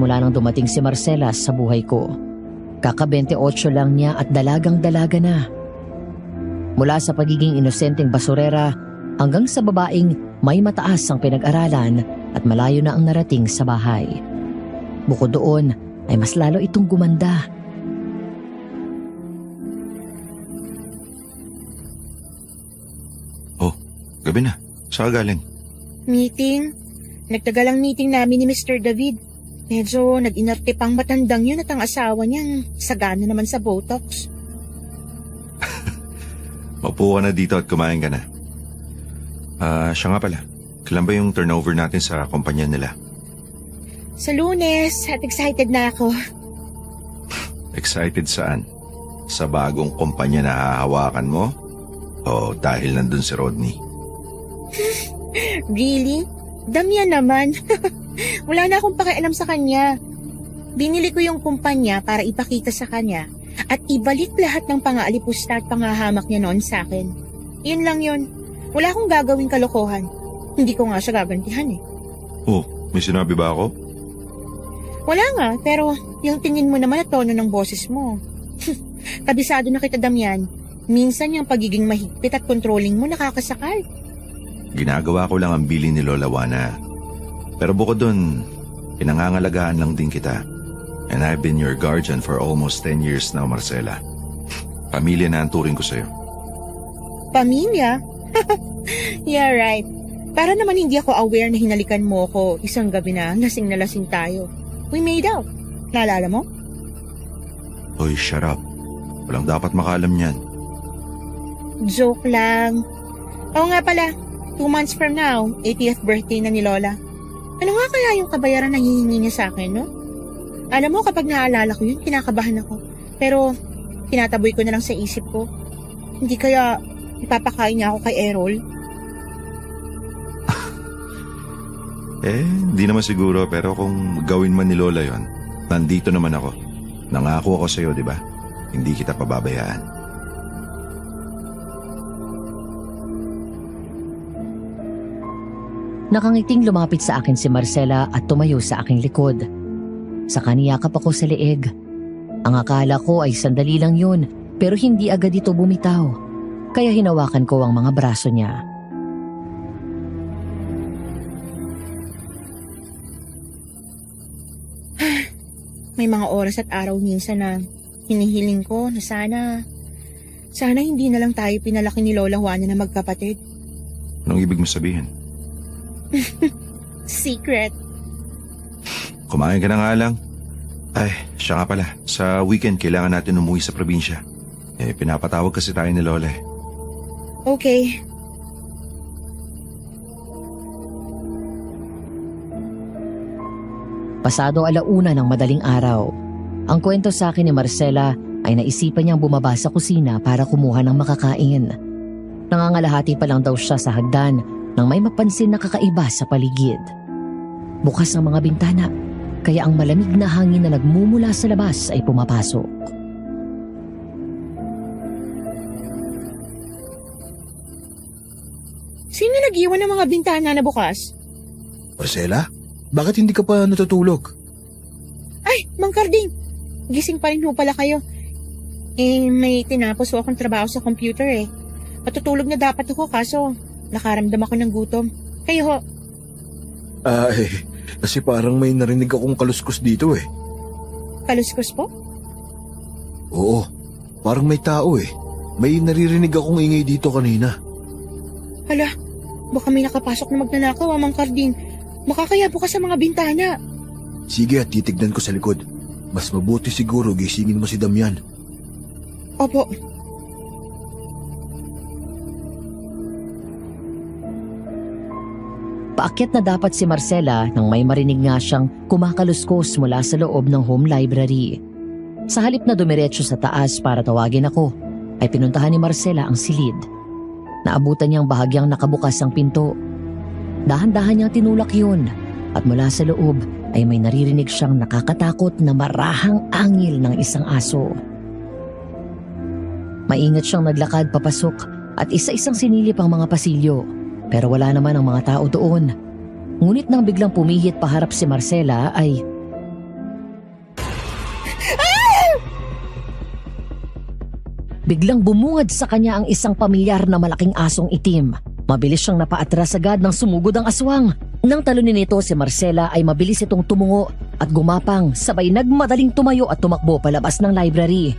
Mula nang dumating si Marcela sa buhay ko. Kaka-28 lang niya at dalagang-dalaga na. Mula sa pagiging inosenteng basurera hanggang sa babaeng may mataas ang pinag-aralan at malayo na ang narating sa bahay. Bukod doon ay mas lalo itong gumanda. Oh, gabi na. Saan ka galing? Meeting? Nagtagal ang meeting namin ni Mr. David. Medyo nag-inarte pang matandang yun at ang asawa niyang sagana naman sa Botox. Maupo ka na dito at kumain ka na. Siya nga pala. Kailan ba yung turnover natin sa kumpanya nila? Sa Lunes at excited na ako. Excited saan? Sa bagong kumpanya na hahawakan mo? O dahil nandun si Rodney? Really? Damian naman. Wala na akong pakialam sa kanya. Binili ko yung kumpanya para ipakita sa kanya at ibalik lahat ng pang-aalipusta at pangahamak niya noon sa akin. Yun lang yun. Wala akong gagawing kalokohan. Hindi ko nga siya gagantihan eh. Oh, may sinabi ba ako? Wala nga, pero yung tingin mo naman at tono ng boses mo, Kabisado na kita, Damian. Minsan yung pagiging mahigpit at controlling mo nakakasakal. Ginagawa ko lang ang bilin ni Lola Juana. Pero bukod dun, pinangangalagaan lang din kita. And I've been your guardian for almost 10 years now, Marcela. Pamilya na ang turing ko sa'yo. Pamilya? Yeah, right. Para naman hindi ako aware na hinalikan mo ako isang gabi na lasing tayo. We made out. Naalala mo? Hoy, shut up. Walang dapat makaalam niyan. Joke lang. Oo nga pala, 2 months from now, 80th birthday na ni Lola. Ano nga kaya yung kabayaran na hihingi niya sa akin, no? Alam mo, kapag naaalala ko yun, kinakabahan ako. Pero, tinataboy ko na lang sa isip ko. Hindi kaya ipapakain niya ako kay Errol? Di naman siguro, pero kung gawin man ni Lola yon, nandito naman ako. Nangako ako sa'yo, di ba? Hindi kita pababayaan. Nakangiting lumapit sa akin si Marcela at tumayo sa aking likod. Sa kaniyakap ako sa leeg. Ang akala ko ay sandali lang yun, pero hindi agad ito bumitaw. Kaya hinawakan ko ang mga braso niya. May mga oras at araw minsan na hinihiling ko na sana hindi na lang tayo pinalaki ni Lola Juana na magkapatid. Anong ibig mo sabihin? Secret. Kumain ka na nga lang. Ay, siya nga pala. Sa weekend, kailangan natin umuwi sa probinsya. Pinapatawag kasi tayo ni Lola. Okay. Pasado 1:00 ng madaling araw. Ang kwento sa akin ni Marcela ay naisipan niyang bumaba sa kusina para kumuha ng makakain. Nangangalahati pa lang daw siya sa hagdan nang may mapansin na kakaiba sa paligid. Bukas ang mga bintana, kaya ang malamig na hangin na nagmumula sa labas ay pumapasok. Sino nag-iwan ng mga bintana na bukas? Marcela, bakit hindi ka pa natutulog? Ay, Mang Carding. Gising pa rin ho pala kayo. May tinapos ho akong trabaho sa computer eh. Matutulog na dapat ako kaso nakaramdam ako ng gutom. Kayo ho. Kasi parang may narinig akong kaluskos dito eh. Kaluskos po? Oo, parang may tao eh. May naririnig akong ingay dito kanina. Hala, baka may nakapasok na magnanakaw, Mang Carding. Makakaya bukas sa mga bintana. Sige at titignan ko sa likod. Mas mabuti siguro gisingin mo si Damian. Opo. Paakyat na dapat si Marcela nang may marinig nga siyang kumakaluskos mula sa loob ng home library. Sa halip na dumiretso sa taas para tawagin ako, ay pinuntahan ni Marcela ang silid. Naabutan niyang bahagyang nakabukas ang pinto. Dahan-dahan niyang tinulak yun at mula sa loob ay may naririnig siyang nakakatakot na marahang angil ng isang aso. Maingat siyang naglakad papasok at isa-isang sinilip ang mga pasilyo. Pero wala naman ang mga tao doon. Ngunit nang biglang pumihit paharap si Marcela ay... Biglang bumungad sa kanya ang isang pamilyar na malaking asong itim. Mabilis siyang napaatras agad nang sumugod ang aswang. Nang talunin nito si Marcela ay mabilis itong tumungo at gumapang sabay nagmadaling tumayo at tumakbo palabas ng library.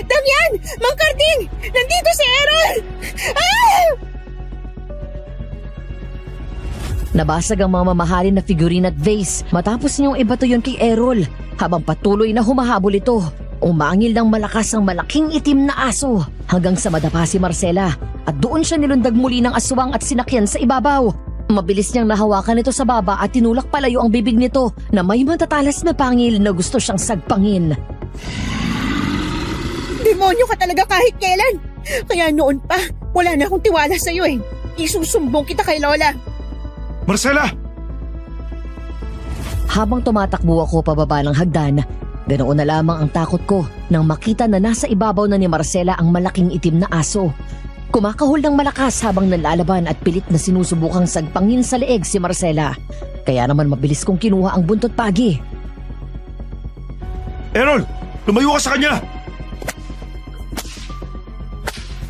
Damian! Mang Carding! Nandito si Errol! Nabasag ang mga mamahalin na figurine at vase matapos niyong ibato yun kay Errol. Habang patuloy na humahabol ito, umangil ng malakas ang malaking itim na aso hanggang sa madapa si Marcela at doon siya nilundag muli ng aswang at sinakyan sa ibabaw. Mabilis niyang nahawakan ito sa baba at tinulak palayo ang bibig nito na may matatalas na pangil na gusto siyang sagpangin. Demonyo ka talaga kahit kailan! Kaya noon pa, wala na akong tiwala sa'yo eh. Isusumbong kita kay Lola. Marcela! Habang tumatakbo ako pababa ng hagdan, ganoon na lamang ang takot ko nang makita na nasa ibabaw na ni Marcela ang malaking itim na aso. Kumakahol ng malakas habang nalalaban at pilit na sinusubukang sagpangin sa leeg si Marcela. Kaya naman mabilis kong kinuha ang buntot pagi. Errol! Lumayo ka sa kanya!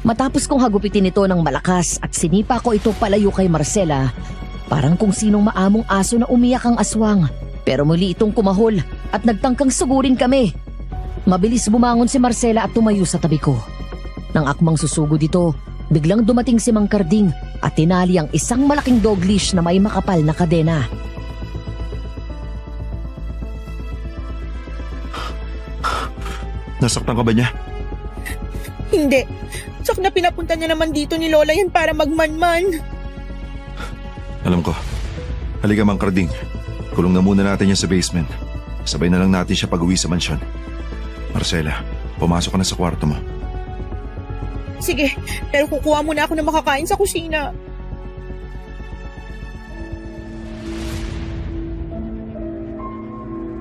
Matapos kong hagupitin ito ng malakas at sinipa ko ito palayo kay Marcela, parang kung sinong maamong aso na umiyak ang aswang. Pero muli itong kumahol at nagtangkang sugurin kami. Mabilis bumangon si Marcela at tumayo sa tabi ko. Nang akmang susugod ito, biglang dumating si Mang Karding at tinali ang isang malaking dog leash na may makapal na kadena. Nasaktan ka ba niya? Hindi. Tsak na pinapunta niya naman dito ni Lola yan para magmanman. Alam ko. Halika, Mang Karding. Kulong na muna natin yan sa basement. Sabay na lang natin siya pag-uwi sa mansyon. Marcela, pumasok ka na sa kwarto mo. Sige, pero kukuha muna ako ng makakain sa kusina.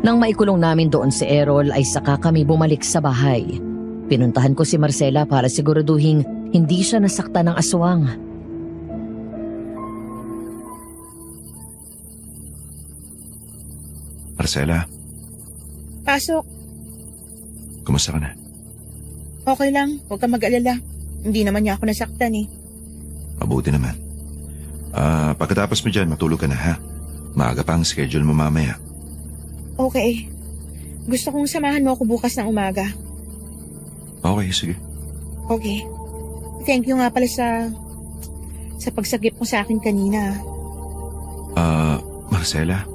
Nang maikulong namin doon si Errol ay saka kami bumalik sa bahay. Pinuntahan ko si Marcela para siguraduhin hindi siya nasakta ng aswang. Marcela, Pasok. kumusta ka na? Okay lang, huwag kang mag-alala. Hindi naman niya ako nasaktan eh. Mabuti naman. Pagkatapos mo dyan, matulog ka na ha. Maaga pa ang schedule mo mamaya. Okay. Gusto kong samahan mo ako bukas ng umaga. Okay, sige. Okay. Thank you nga pala sa pagsagip mo sa akin kanina. Marcela,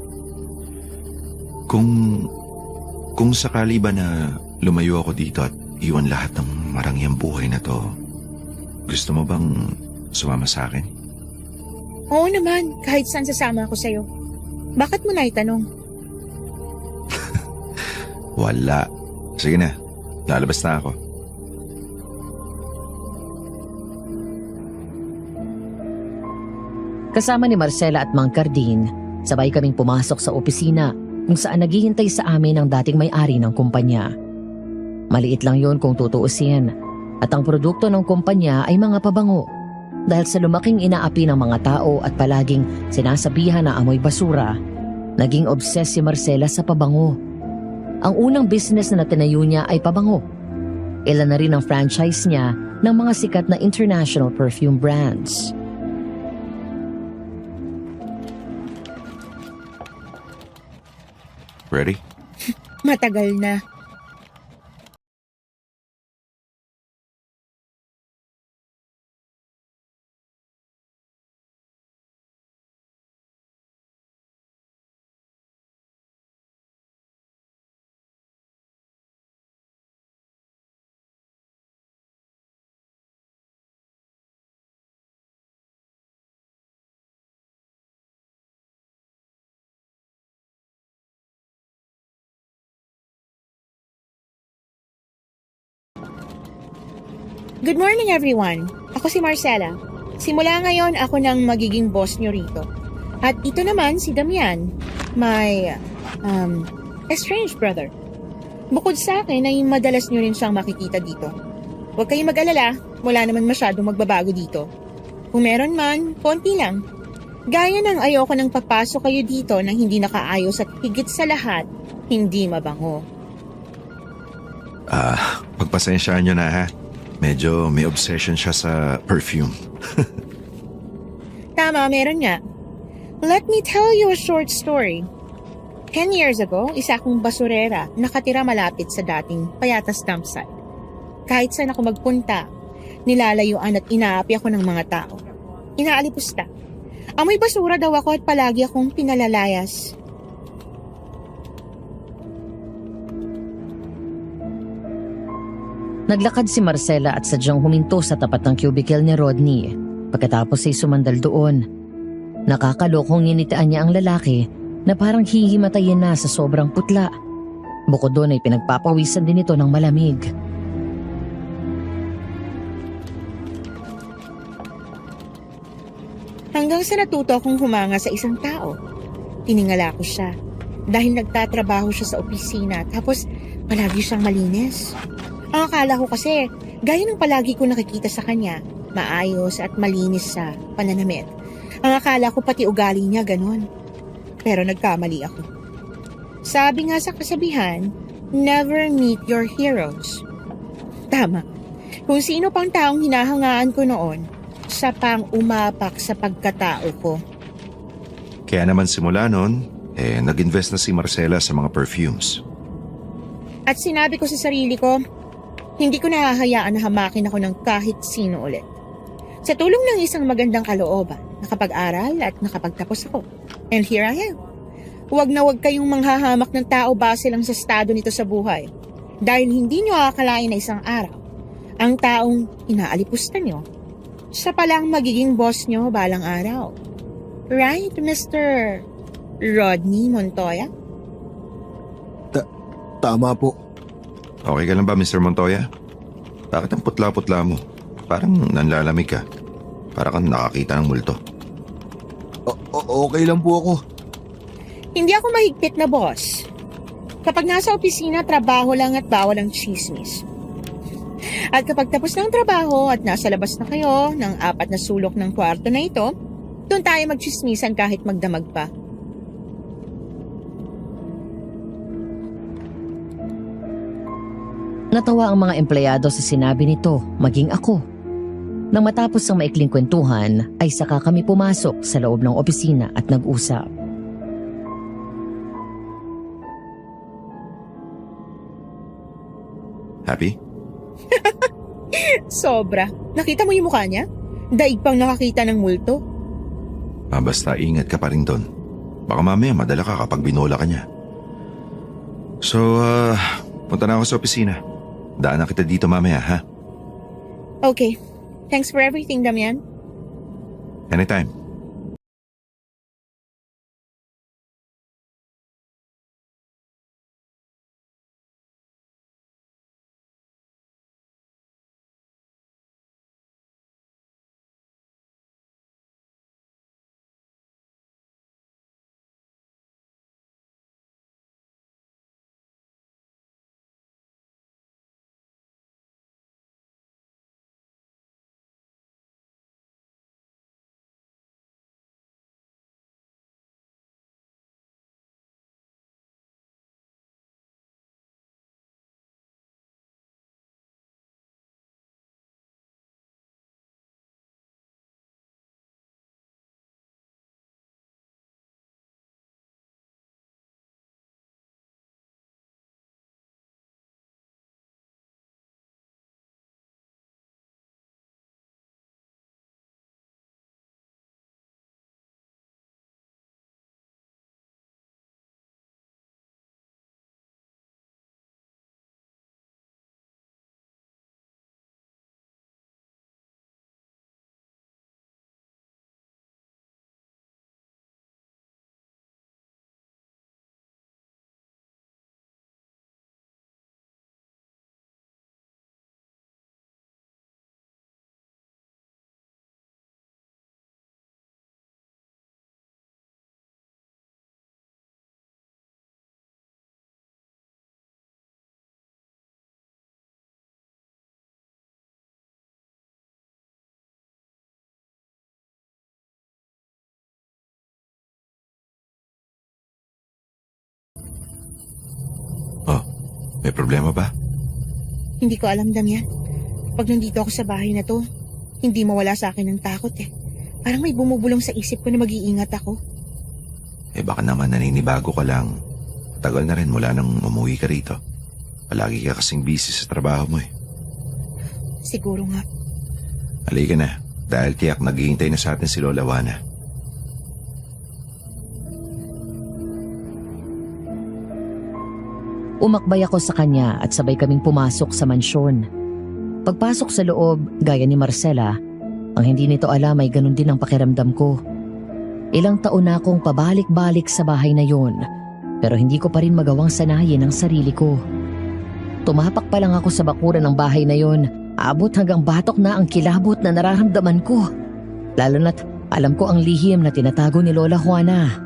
kung sakali ba na lumayo ako dito at iwan lahat ng marangyang buhay na to, gusto mo bang sumama sa akin? Oo naman, kahit saan sasama ako sa'yo. Bakit mo na itanong? Wala. Sige na, lalabas na ako. Kasama ni Marcela at Mang Karding, sabay kaming pumasok sa opisina kung saan naghihintay sa amin ang dating may-ari ng kumpanya. Maliit lang yon kung tutuusin at ang produkto ng kumpanya ay mga pabango. Dahil sa lumaking inaapi ng mga tao at palaging sinasabihan na amoy basura, naging obsessed si Marcela sa pabango. Ang unang business na natinayo niya ay pabango. Ilan na rin ang franchise niya ng mga sikat na international perfume brands. Ready? Matagal na. Good morning everyone. Ako si Marcela. Simula ngayon ako nang magiging boss nyo rito. At ito naman si Damian, my estranged brother. Bukod sa akin ay madalas nyo rin siyang makikita dito. Huwag kayong mag-alala, wala naman masyadong magbabago dito. Kung meron man, konti lang. Gaya ng ayoko nang papasok kayo dito nang hindi nakaayos at higit sa lahat, hindi mabango. Pagpasensyaan nyo na ha. Medyo may obsession siya sa perfume. Tama, meron nga. Let me tell you a short story. 10 years ago, isa akong basurera nakatira malapit sa dating Payatas dump site. Kahit saan ako magpunta, nilalayuan at inaapi ako ng mga tao. Inaalipusta. Amoy basura daw ako at palagi akong pinalalayas. Naglakad si Marcela at sadyang huminto sa tapat ng cubicle ni Rodney. Pagkatapos ay sumandal doon. Nakakalokong nginitian niya ang lalaki na parang hihimatayin na sa sobrang putla. Bukod doon ay pinagpapawisan din ito ng malamig. Hanggang sa natuto akong humanga sa isang tao. Tiningala ko siya dahil nagtatrabaho siya sa opisina tapos palagi siyang malinis. Ang akala ko kasi, gaya ng palagi ko nakikita sa kanya, maayos at malinis sa pananamit. Ang akala ko pati ugali niya ganon. Pero nagkamali ako. Sabi nga sa kasabihan, never meet your heroes. Tama. Kung sino pang taong hinahangaan ko noon, siya pang umapak sa pagkatao ko. Kaya naman simula noon, nag-invest na si Marcela sa mga perfumes. At sinabi ko sa sarili ko, hindi ko nahahayaan na hamakin ako ng kahit sino ulit. Sa tulong ng isang magandang kalooban, nakapag-aral at nakapagtapos ako. And here I am. Huwag na huwag kayong manghahamak ng tao base lang sa estado nito sa buhay. Dahil hindi nyo akalain na isang araw, ang taong inaalipusta nyo, siya palang magiging boss nyo balang araw. Right, Mr. Rodney Montoya? Tama po. Okay ka lang ba, Mr. Montoya? Bakit ang putla-putla mo? Parang nanlalamig ka. Para kang nakakita ng multo. Okay lang po ako. Hindi ako mahigpit na boss. Kapag nasa opisina, trabaho lang at bawal ang chismis. At kapag tapos ng trabaho at nasa labas na kayo ng 4 na sulok ng kwarto na ito, doon tayo magchismisan kahit magdamag pa. Natawa ang mga empleyado sa sinabi nito, maging ako. Nang matapos ang maikling kwentuhan, ay saka kami pumasok sa loob ng opisina at nag-usap. Happy? Sobra. Nakita mo yung mukha niya? Daig pang nakakita ng multo. Basta ingat ka pa rin doon. Baka mamaya madala ka kapag binola ka niya. So, punta na ako sa opisina. Daan na kita dito mamaya, ha? Okay. Thanks for everything, Damian. Anytime. May problema ba? Hindi ko alam, Damian. Pag nandito ako sa bahay na to, hindi mawala sa akin ng takot eh. Parang may bumubulong sa isip ko na mag-iingat ako. Baka naman naninibago ka lang. Tagal na rin mula nang umuwi ka rito. Palagi ka kasing busy sa trabaho mo eh. Siguro nga. Halika na, dahil tiyak naghihintay na sa atin si Lola Juana. Umakbay ako sa kanya at sabay kaming pumasok sa mansyon. Pagpasok sa loob, gaya ni Marcela, ang hindi nito alam ay ganun din ang pakiramdam ko. Ilang taon na akong pabalik-balik sa bahay na yon, pero hindi ko pa rin magawang sanayin ang sarili ko. Tumapak pa lang ako sa bakuran ng bahay na yon, abot hanggang batok na ang kilabot na nararamdaman ko. Lalo na't alam ko ang lihim na tinatago ni Lola Juana.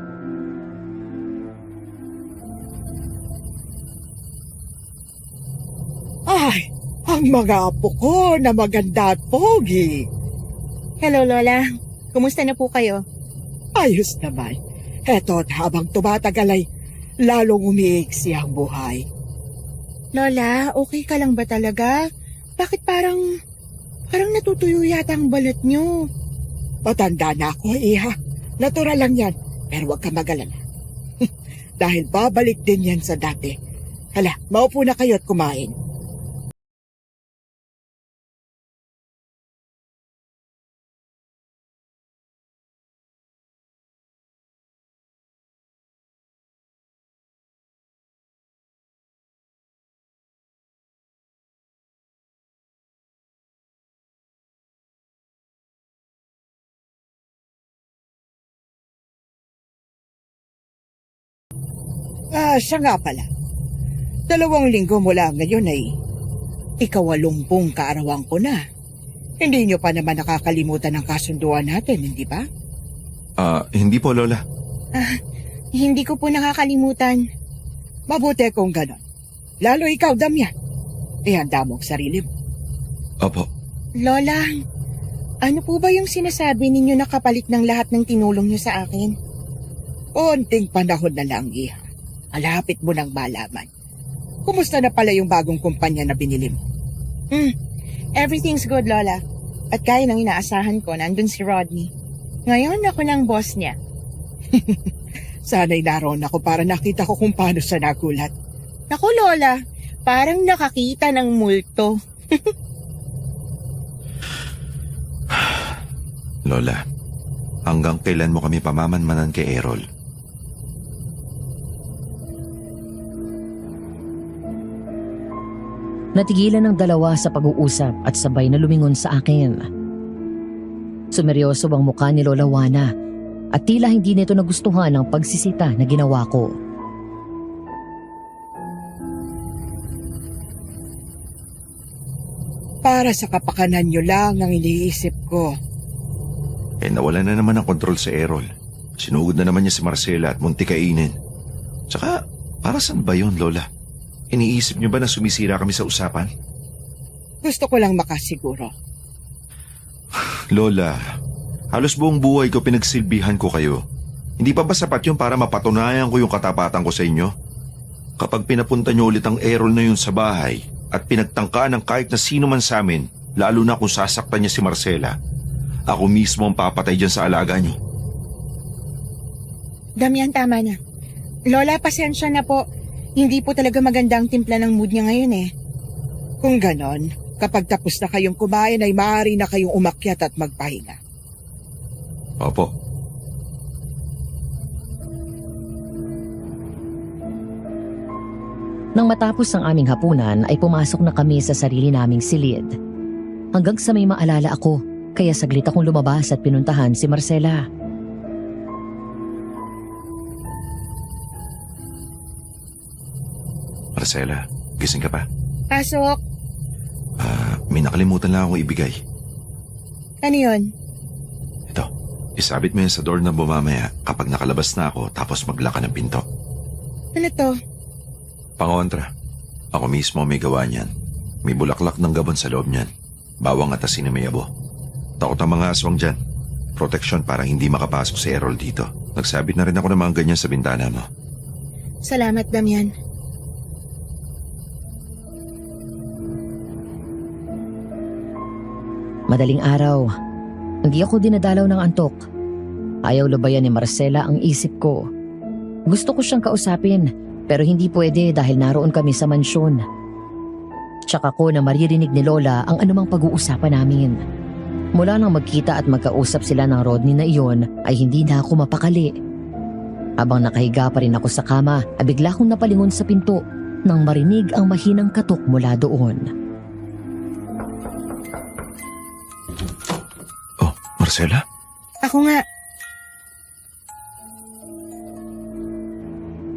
Ay, ang mga apo ko na maganda at pogi. Hello, Lola. Kumusta na po kayo? Ayos naman. Eto, habang tumatagal ay lalong umiiksi ang buhay. Lola, okay ka lang ba talaga? Bakit parang natutuyo yata ang balat niyo? Matanda na ako, iha. Natural lang yan. Pero huwag ka magalala. Dahil babalik din yan sa dati. Hala, maupo na kayo at kumain. Siya nga pala. 2 linggo mula ngayon ay ika-80 kaarawan ko na. Hindi niyo pa naman nakakalimutan ang kasunduan natin, hindi ba? Hindi po, Lola. Hindi ko po nakakalimutan. Mabuti kung ganon. Lalo ikaw, Damian. Ihanda mo ang sarili mo. Opo. Lola, ano po ba yung sinasabi ninyo na kapalit ng lahat ng tinulong niyo sa akin? Unting panahon na lang, iha. Malapit mo nang malaman. Kumusta na pala yung bagong kumpanya na binili mo? Everything's good, Lola. At kaya ng inaasahan ko, nandun si Rodney. Ngayon ako ng boss niya. Sana'y naroon ako para nakita ko kung paano siya nagulat. Naku, Lola, parang nakakita ng multo. Lola, hanggang kailan mo kami pamamanmanan kay Errol? Natigilan ng dalawa sa pag-uusap at sabay na lumingon sa akin. Sumeryoso ang mukha ni Lola Juana at tila hindi nito nagustuhan ang pagsisita na ginawa ko. Para sa kapakanan niyo lang ang iniisip ko. Nawala na naman ang kontrol sa Errol. Sinugod na naman niya si Marcela at munti kainin. Tsaka, para saan ba yun, Lola? Iniisip niyo ba na sumisira kami sa usapan? Gusto ko lang makasiguro. Lola, halos buong buhay ko pinagsilbihan ko kayo. Hindi pa ba sapat yun para mapatunayan ko yung katapatan ko sa inyo? Kapag pinapunta niyo ulit ang Errol na yun sa bahay at pinagtangkaan ng kahit na sino man sa amin, lalo na kung sasaktan niya si Marcela, ako mismo ang papatay dyan sa alaga niyo. Damian, tama na. Lola, pasensya na po. Hindi po talaga maganda ang timpla ng mood niya ngayon eh. Kung ganon, kapag tapos na kayong kumain ay maaari na kayong umakyat at magpahinga. Opo. Nang matapos ang aming hapunan ay pumasok na kami sa sarili naming silid. Hanggang sa may maalala ako, kaya saglit akong lumabas at pinuntahan si Marcela. Marcela, gising ka pa? Pasok. May nakalimutan lang akong ibigay. Ano yun? Ito, isabit mo yan sa door na bumamaya kapag nakalabas na ako tapos maglaka ng pinto. Ano to? Pangontra, ako mismo may gawa niyan. May bulaklak ng gabon sa loob niyan. Bawang at asin na may abo. Takot ang mga aswang dyan. Proteksyon para hindi makapasok si Errol dito. Nagsabit na rin ako ng mga ganyan sa bintana mo. Salamat, Damian. Madaling araw, hindi ako dinadalaw ng antok. Ayaw lubayan ni Marcela ang isip ko. Gusto ko siyang kausapin, pero hindi pwede dahil naroon kami sa mansyon. Tsaka ko na maririnig ni Lola ang anumang pag-uusapan namin. Mula nang magkita at magkausap sila ng Rodney na iyon ay hindi na ako mapakali. Habang nakahiga pa rin ako sa kama, ay bigla kong napalingon sa pinto nang marinig ang mahinang katok mula doon. Oh, Marcela? Ako nga.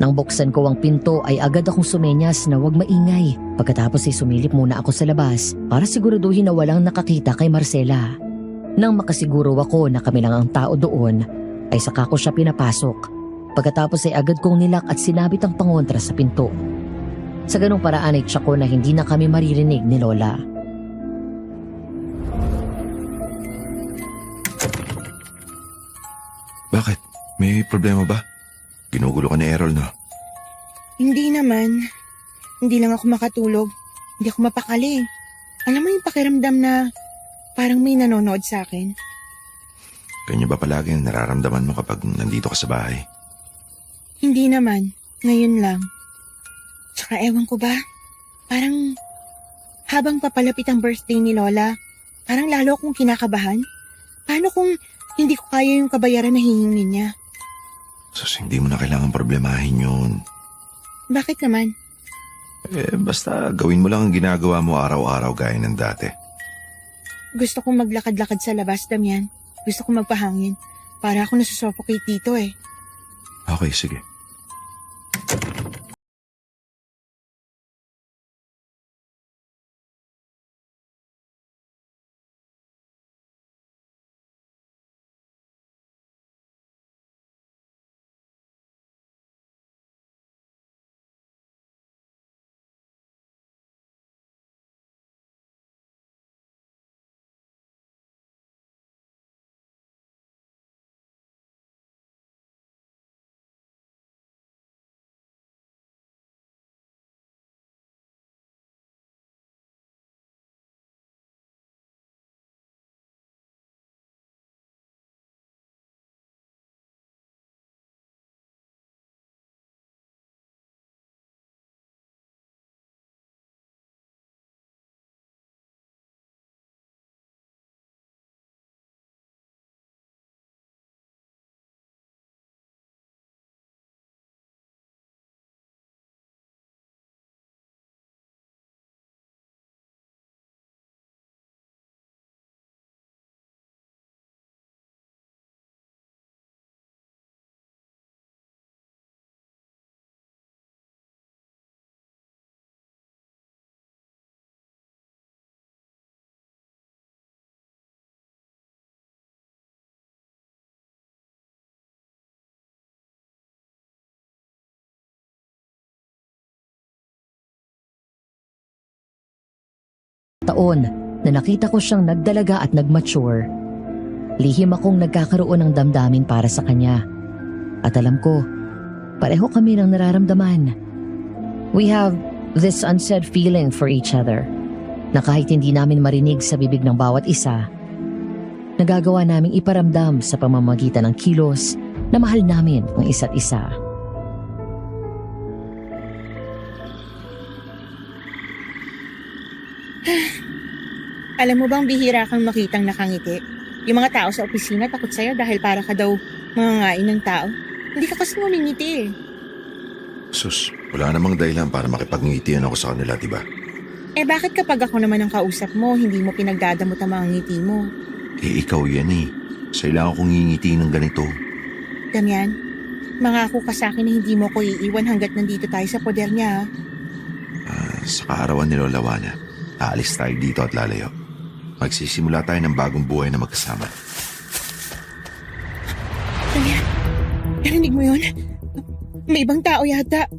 Nang buksan ko ang pinto ay agad akong sumenyas na huwag maingay. Pagkatapos ay sumilip muna ako sa labas para siguraduhin na walang nakakita kay Marcela. Nang makasiguro ako na kami lang ang tao doon, ay saka ko siya pinapasok. Pagkatapos ay agad kong nilak at sinabit ang pangontra sa pinto. Sa ganung paraan ay tiyak ko na hindi na kami maririnig ni Lola. Bakit? May problema ba? Ginugulo ka ni Errol, no? Hindi naman. Hindi lang ako makatulog. Hindi ako mapakali. Alam mo yung pakiramdam na parang may nanonood sa akin? Ganyan ba palagi ang nararamdaman mo kapag nandito ka sa bahay? Hindi naman. Ngayon lang. Tsaka ewan ko ba, parang habang papalapit ang birthday ni Lola, parang lalo akong kinakabahan. Paano kung hindi ko kaya yung kabayaran na hihingin niya? Sus, hindi mo na kailangan problemahin yun. Bakit naman? Basta gawin mo lang ang ginagawa mo araw-araw gaya ng dati. Gusto kong maglakad-lakad sa labas, Damian. Gusto kong magpahangin. Para ako nasusuffocate dito eh. Okay, sige. Taon na nakita ko siyang nagdalaga at nagmature. Lihim akong nagkakaroon ng damdamin para sa kanya. At alam ko, pareho kami ng nararamdaman. We have this unsaid feeling for each other na kahit hindi namin marinig sa bibig ng bawat isa, nagagawa naming iparamdam sa pamamagitan ng kilos na mahal namin ang isa't isa. Alam mo bang bihira kang makitang nakangiti? Yung mga tao sa opisina takot sa'yo dahil para ka daw mangangain ng tao. Hindi ka kasi ngumingiti eh. Sus, wala namang dahilan para makipagngitian ako sa kanila, diba? Eh bakit kapag ako naman ang kausap mo, hindi mo pinagdadamot ang mga ngiti mo? Ikaw yan eh. Kailangan kong ngingiti ng ganito. Damian, mangako ka sa akin na hindi mo ko iiwan hanggat nandito tayo sa poder niya. Sa kaarawan ni Lola Juana, aalis tayo dito at lalayo. Magsisimula tayo ng bagong buhay na magkasama. Damian, narinig mo yun? May ibang tao yata.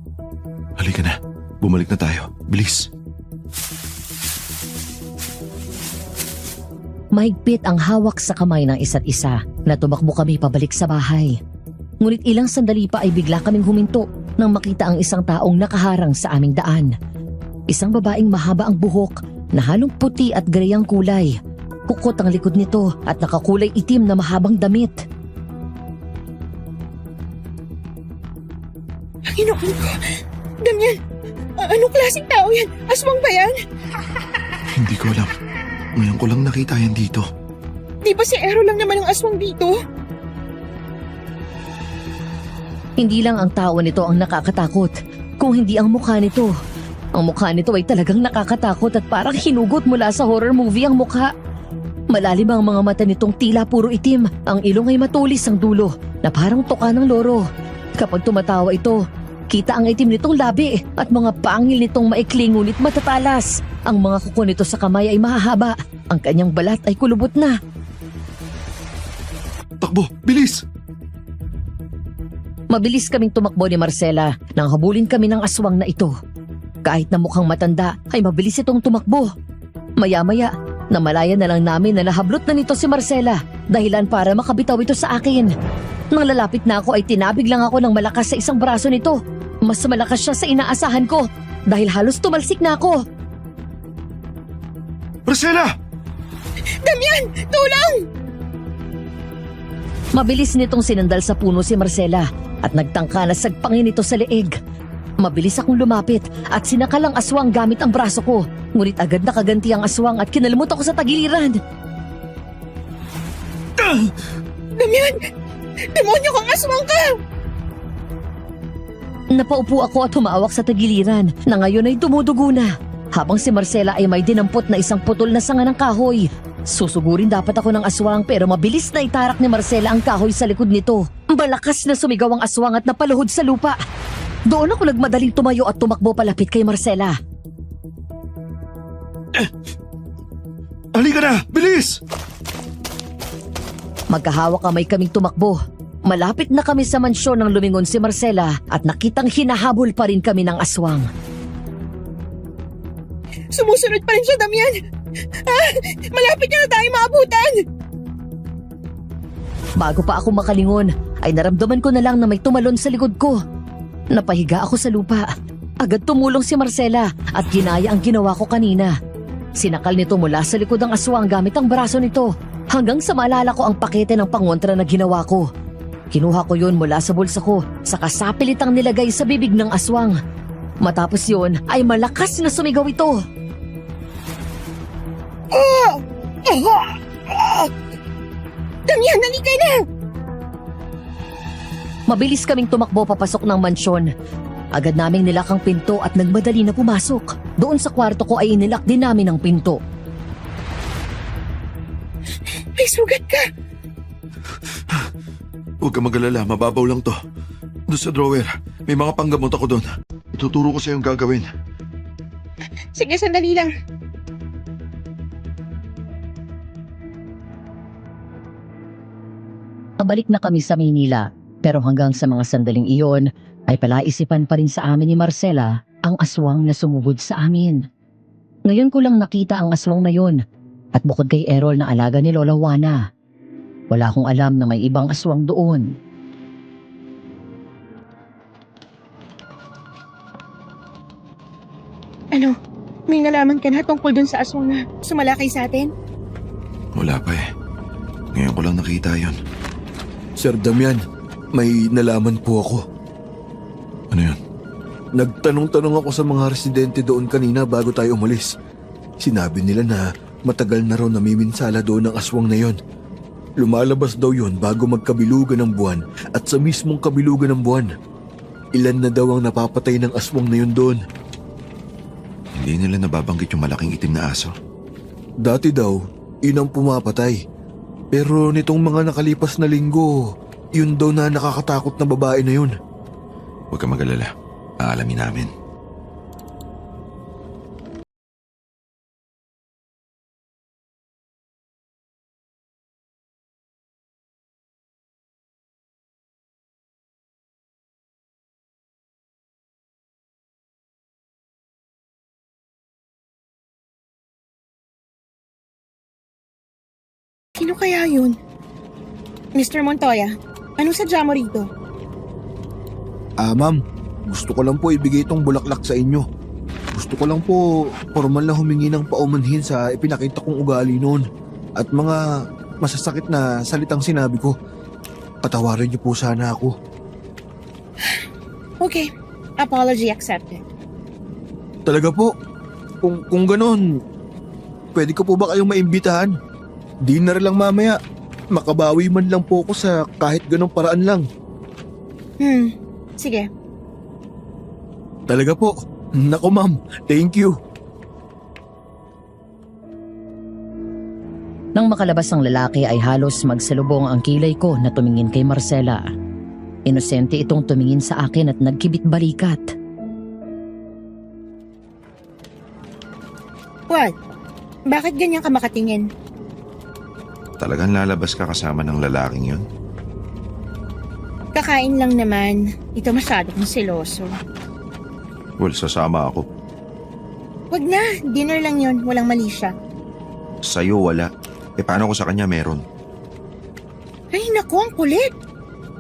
Halika na. Bumalik na tayo. Bilis. Mahigpit ang hawak sa kamay ng isa't isa na tumakbo kami pabalik sa bahay. Ngunit ilang sandali pa ay bigla kaming huminto nang makita ang isang taong nakaharang sa aming daan. Isang babaeng mahaba ang buhok na halong puti at greyang kulay. Kukot ang likod nito at nakakulay itim na mahabang damit. Panginoon ko! Damian! Anong klaseng tao yan? Aswang ba yan? Hindi ko alam. Ngayon ko lang nakita yan dito. Di ba si Ero lang naman ang aswang dito? Hindi lang ang tao nito ang nakakatakot, kung hindi ang mukha nito. Ang mukha nito ay talagang nakakatakot at parang hinugot mula sa horror movie ang mukha. Malalim ang mga mata nitong tila puro itim. Ang ilong ay matulis ang dulo na parang tuka ng loro. Kapag tumatawa ito, kita ang itim nitong labi at mga pangil nitong maikli ngunit matatalas. Ang mga kuko nito sa kamay ay mahahaba. Ang kanyang balat ay kulubot na. Takbo! Bilis! Mabilis kaming tumakbo ni Marcela nang habulin kami ng aswang na ito. Kahit na mukhang matanda ay mabilis itong tumakbo. Maya-maya, namalayan na lang namin na nahablot na nito si Marcela dahilan para makabitaw ito sa akin. Nang lalapit na ako ay tinabig lang ako ng malakas sa isang braso nito. Mas malakas siya sa inaasahan ko dahil halos tumalsik na ako. Marcela! Damian! Tulong! Mabilis nitong sinandal sa puno si Marcela at nagtangka na sagpangin ito sa leeg. Mabilis akong lumapit at sinakal ang aswang gamit ang braso ko. Ngunit agad nakaganti ang aswang at kinalmot ako sa tagiliran. Damian! Demonyo kang aswang ka! Napaupo ako at humawak sa tagiliran na ngayon ay dumudugo na. Habang si Marcela ay may dinampot na isang putol na sanga ng kahoy. Susugurin dapat ako ng aswang pero mabilis na itarak ni Marcela ang kahoy sa likod nito. Malakas na sumigaw ang aswang at napaluhod sa lupa. Doon ako nagmadaling tumayo at tumakbo palapit kay Marcela. Halika na! Bilis! Magkahawak kamay kaming tumakbo. Malapit na kami sa mansyon nang lumingon si Marcela at nakitang hinahabol pa rin kami ng aswang. Sumusunod pa rin siya, Damian! Malapit na tayo maabutan! Bago pa ako makalingon, ay naramdaman ko na lang na may tumalon sa likod ko. Napahiga ako sa lupa. Agad tumulong si Marcela at ginaya ang ginawa ko kanina. Sinakal nito mula sa likod ang aswang gamit ang braso nito hanggang sa maalala ko ang pakete ng pangontra na ginawa ko. Kinuha ko yun mula sa bulsa ko saka sapilitang nilagay sa bibig ng aswang. Matapos yun ay malakas na sumigaw ito. Damian, naligay na! Mabilis kaming tumakbo papasok ng mansyon. Agad naming nilak ang pinto at nagmadali na pumasok. Doon sa kwarto ko ay inilak din namin ang pinto. May sugat ka! Huwag ka mag-alala, mababaw lang to. Doon sa drawer, may mga panggamot ako doon. Ituturo ko sa yung gagawin. Sige, sandali lang. Pabalik na kami sa Maynila, pero hanggang sa mga sandaling iyon ay palaisipan pa rin sa amin ni Marcela ang aswang na sumugod sa amin. Ngayon ko lang nakita ang aswang na yun at bukod kay Errol na alaga ni Lola Juana, wala akong alam na may ibang aswang doon. Ano? May nalaman ka na tungkol dun sa aswang na sumalakay sa atin? Wala pa eh. Ngayon ko lang nakita yon. Sir Damian, may nalaman po ako. Ano yun? Nagtanong-tanong ako sa mga residente doon kanina bago tayo umalis. Sinabi nila na matagal na raw namiminsala doon ang aswang na yon. Lumalabas daw yon bago magkabilugan ng buwan at sa mismong kabilugan ng buwan. Ilan na daw ang napapatay ng aswang na yon doon. Hindi nila nababanggit yung malaking itim na aso. Dati daw, yun ang pumapatay. Pero nitong mga nakalipas na linggo, yun daw na nakakatakot na babae na yun. Huwag ka mag-alala. Aalamin namin. Sino kaya yun? Mr. Montoya, anong sadya mo rito? Ma'am, gusto ko lang po ibigay itong bulaklak sa inyo. Gusto ko lang po formal na humingi ng paumanhin sa ipinakita kong ugali noon at mga masasakit na salitang sinabi ko. Patawarin niyo po sana ako. Okay, apology accepted. Talaga po, kung ganon, pwede ko po ba kayong maimbitahan? Dinner lang mamaya. Makabawi man lang po ako sa kahit ganong paraan lang. Sige. Talaga po. Nako ma'am, thank you. Nang makalabas ang lalaki ay halos magsalubong ang kilay ko na tumingin kay Marcela. Inosente itong tumingin sa akin at nagkibit balikat. What? Bakit ganyan ka makatingin? Talagang lalabas ka kasama ng lalaking yun? Kakain lang naman. Ito masyado kong seloso. Well, sasama ako. Wag na, dinner lang yun. Walang mali siya. Sa'yo wala. Paano ko sa kanya meron? Ay naku, ang kulit.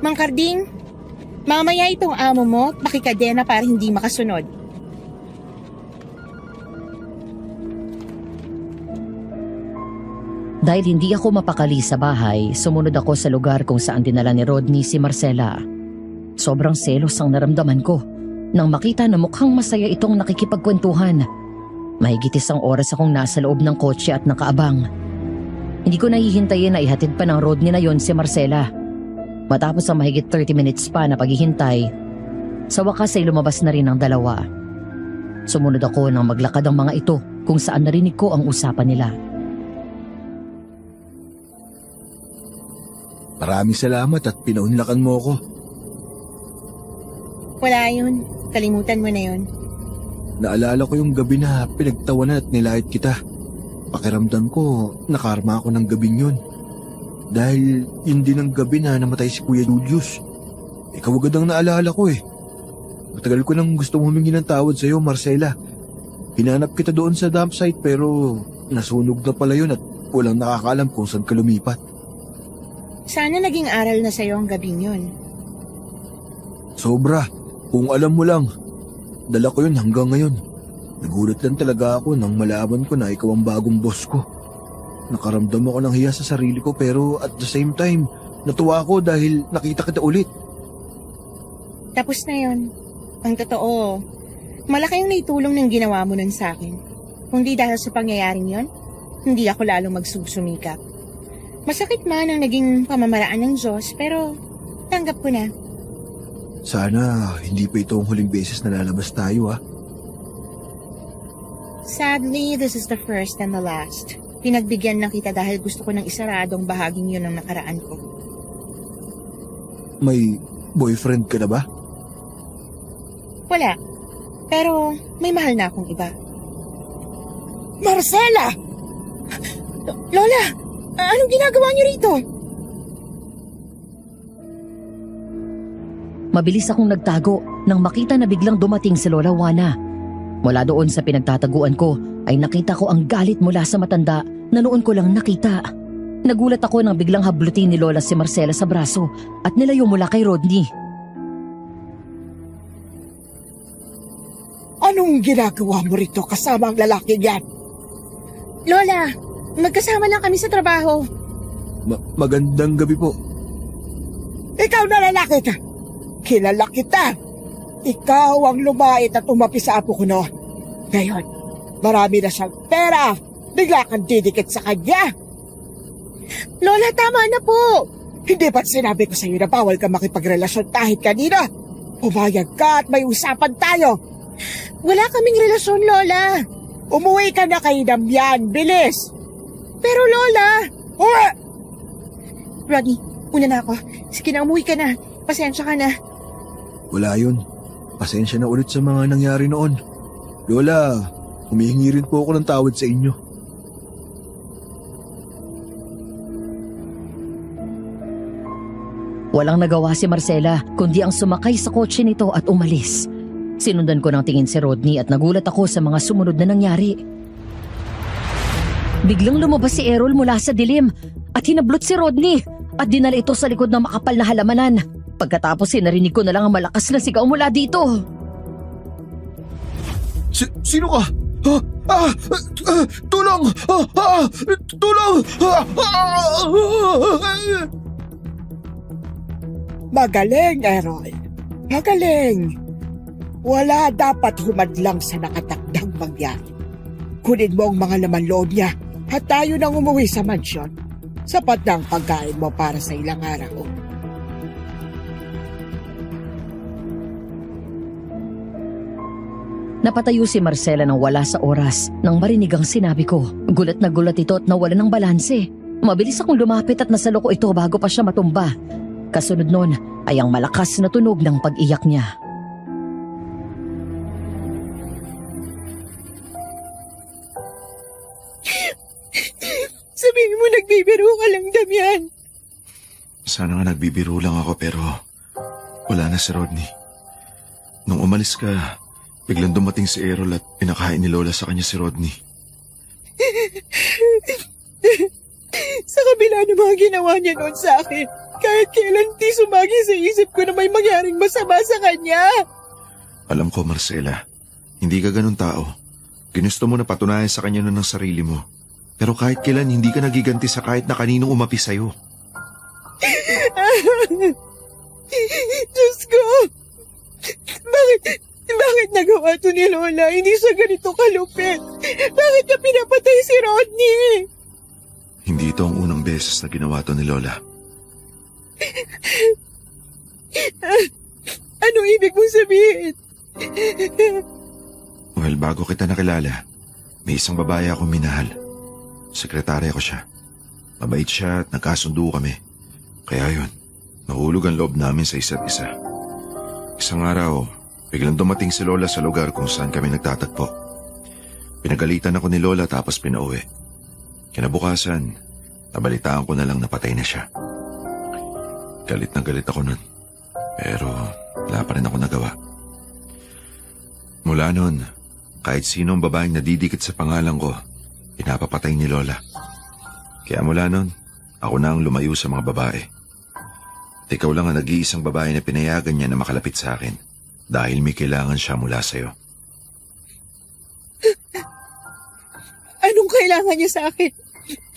Mang Karding, mamaya itong amo mo, pakikadena para hindi makasunod. Dahil hindi ako mapakali sa bahay, sumunod ako sa lugar kung saan dinala ni Rodney si Marcela. Sobrang selos ang naramdaman ko nang makita na mukhang masaya itong nakikipagkwentuhan. Mahigit isang oras akong nasa loob ng kotse at nakaabang. Hindi ko nahihintayin na ihatid pa ng Rodney na yon si Marcela. Matapos ang mahigit 30 minutes pa na paghihintay, sa wakas ay lumabas na rin ang dalawa. Sumunod ako nang maglakad ang mga ito kung saan narinig ko ang usapan nila. Maraming salamat at pinaunlakan mo ako. Wala yun. Kalimutan mo na yun. Naalala ko yung gabi na pinagtawanan at nilait kita. Pakiramdam ko, nakarma ako ng gabing yun. Dahil yun din ang gabi na namatay si Kuya Julius. Ikaw agad ang naalala ko eh. Matagal ko nang gusto humingi ng tawad sa'yo, Marcela. Hinanap kita doon sa dump site pero nasunog na pala yun at walang nakakaalam kung saan ka lumipat. Sana naging aral na sa'yo ang gabing yun. Sobra. Kung alam mo lang, dala ko yun hanggang ngayon. Nagulat lang talaga ako nang malaman ko na ikaw ang bagong boss ko. Nakaramdam ako ng hiya sa sarili ko pero at the same time, natuwa ako dahil nakita kita ulit. Tapos na yun. Ang totoo, malaki yung naitulong ng ginawa mo nun sa akin. Kung di dahil sa pangyayaring yon, hindi ako lalong magsusumikap. Masakit man ang naging pamamaraan ng Diyos, pero tanggap ko na. Sana hindi pa ito ang huling beses na lalabas tayo ha. Sadly, this is the first and the last. Pinagbigyan lang kita dahil gusto ko ng isaradong bahaging yun ng nakaraan ko. May boyfriend ka na ba? Wala. Pero may mahal na akong iba. Marcela! Lola! Anong ginagawa niyo rito? Mabilis akong nagtago nang makita na biglang dumating si Lola Juana. Mula doon sa pinagtataguan ko ay nakita ko ang galit mula sa matanda na noon ko lang nakita. Nagulat ako nang biglang hablutin ni Lola si Marcela sa braso at nilayo mula kay Rodney. Anong ginagawa mo rito kasama ang lalaking yan? Lola, magkasama lang kami sa trabaho. Magandang gabi po. Ikaw na lalaki ka. Kilala kita. Ikaw ang lumait at umapi sa apo ko noon. Ngayon, marami na siyang pera. Bigla kang didikit sa kanya. Lola, tama na po. Hindi ba't sinabi ko sa iyo na bawal ka makipagrelasyon kahit kanina? Pumayag ka at may usapan tayo. Wala kaming relasyon, Lola. Umuwi ka na kay Damian. Bilis! Pero Lola... Uwi! Rodney, una na ako. Sige na, umuwi ka na. Pasensya ka na. Wala yun. Pasensya na ulit sa mga nangyari noon. Lola, humihingi rin po ako ng tawad sa inyo. Walang nagawa si Marcela kundi ang sumakay sa kotse nito at umalis. Sinundan ko ng tingin si Rodney at nagulat ako sa mga sumunod na nangyari. Biglang lumabas si Errol mula sa dilim at hinablot si Rodney at dinala ito sa likod ng makapal na halamanan. Pagkatapos narinig ko na lang ang malakas na sigaw mula dito. Sino ka? Tulong! Tulong! Magaling, Errol. Magaling. Wala dapat humadlang sa nakatakdang mangyari. Kunin mo ang mga laman loob niya at tayo nang umuwi sa mansyon. Sapat na ang pagkain mo para sa ilang araw. Napatayo si Marcela nang wala sa oras nang marinig ang sinabi ko. Gulat na gulat ito at nawala ng balanse. Mabilis akong lumapit at nasalo ko ito bago pa siya matumba. Kasunod nun ay ang malakas na tunog ng pag-iyak niya. Sabihin mo nagbibiro ka lang, Damian. Sana nga nagbibiro lang ako pero wala na si Rodney. Nung umalis ka, biglang dumating si Errol at pinakain ni Lola sa kanya si Rodney. Sa kabila ng mga ginawa niya noon sa akin, kahit kailan di sumagi sa isip ko na may mangyaring masama sa kanya. Alam ko, Marcela, hindi ka ganun tao. Ginusto mo na patunayan sa kanya ng sarili mo. Pero kahit kailan hindi ka nagiganti sa kahit na kaninong umapi sa'yo. Diyos ko! Bakit nagawa to ni Lola? Hindi siya ganito kalupit. Bakit niya pinapatay si Rodney? Hindi ito ang unang beses na ginawa to ni Lola. Anong ibig mong sabihin? Well, bago kita nakilala, may isang babae akong minahal. Sekretarya ko siya. Mabait siya at nagkasundo kami. Kaya yun, nahulog ang loob namin sa isa't isa. Isang araw, biglang dumating si Lola sa lugar kung saan kami nagtatagpo. Pinagalitan ako ni Lola tapos pinauwi. Kinabukasan, nabalitaan ko na lang na patay na siya. Galit na galit ako nun. Pero wala pa rin ako nagawa. Mula nun, kahit sino ang babaeng nadidikit sa pangalan ko, pinapapatay ni Lola. Kaya mula nun, ako na ang lumayo sa mga babae. At ikaw lang ang nag-iisang babae na pinayagan niya na makalapit sa akin dahil may kailangan siya mula sa'yo. Anong kailangan niya sa akin?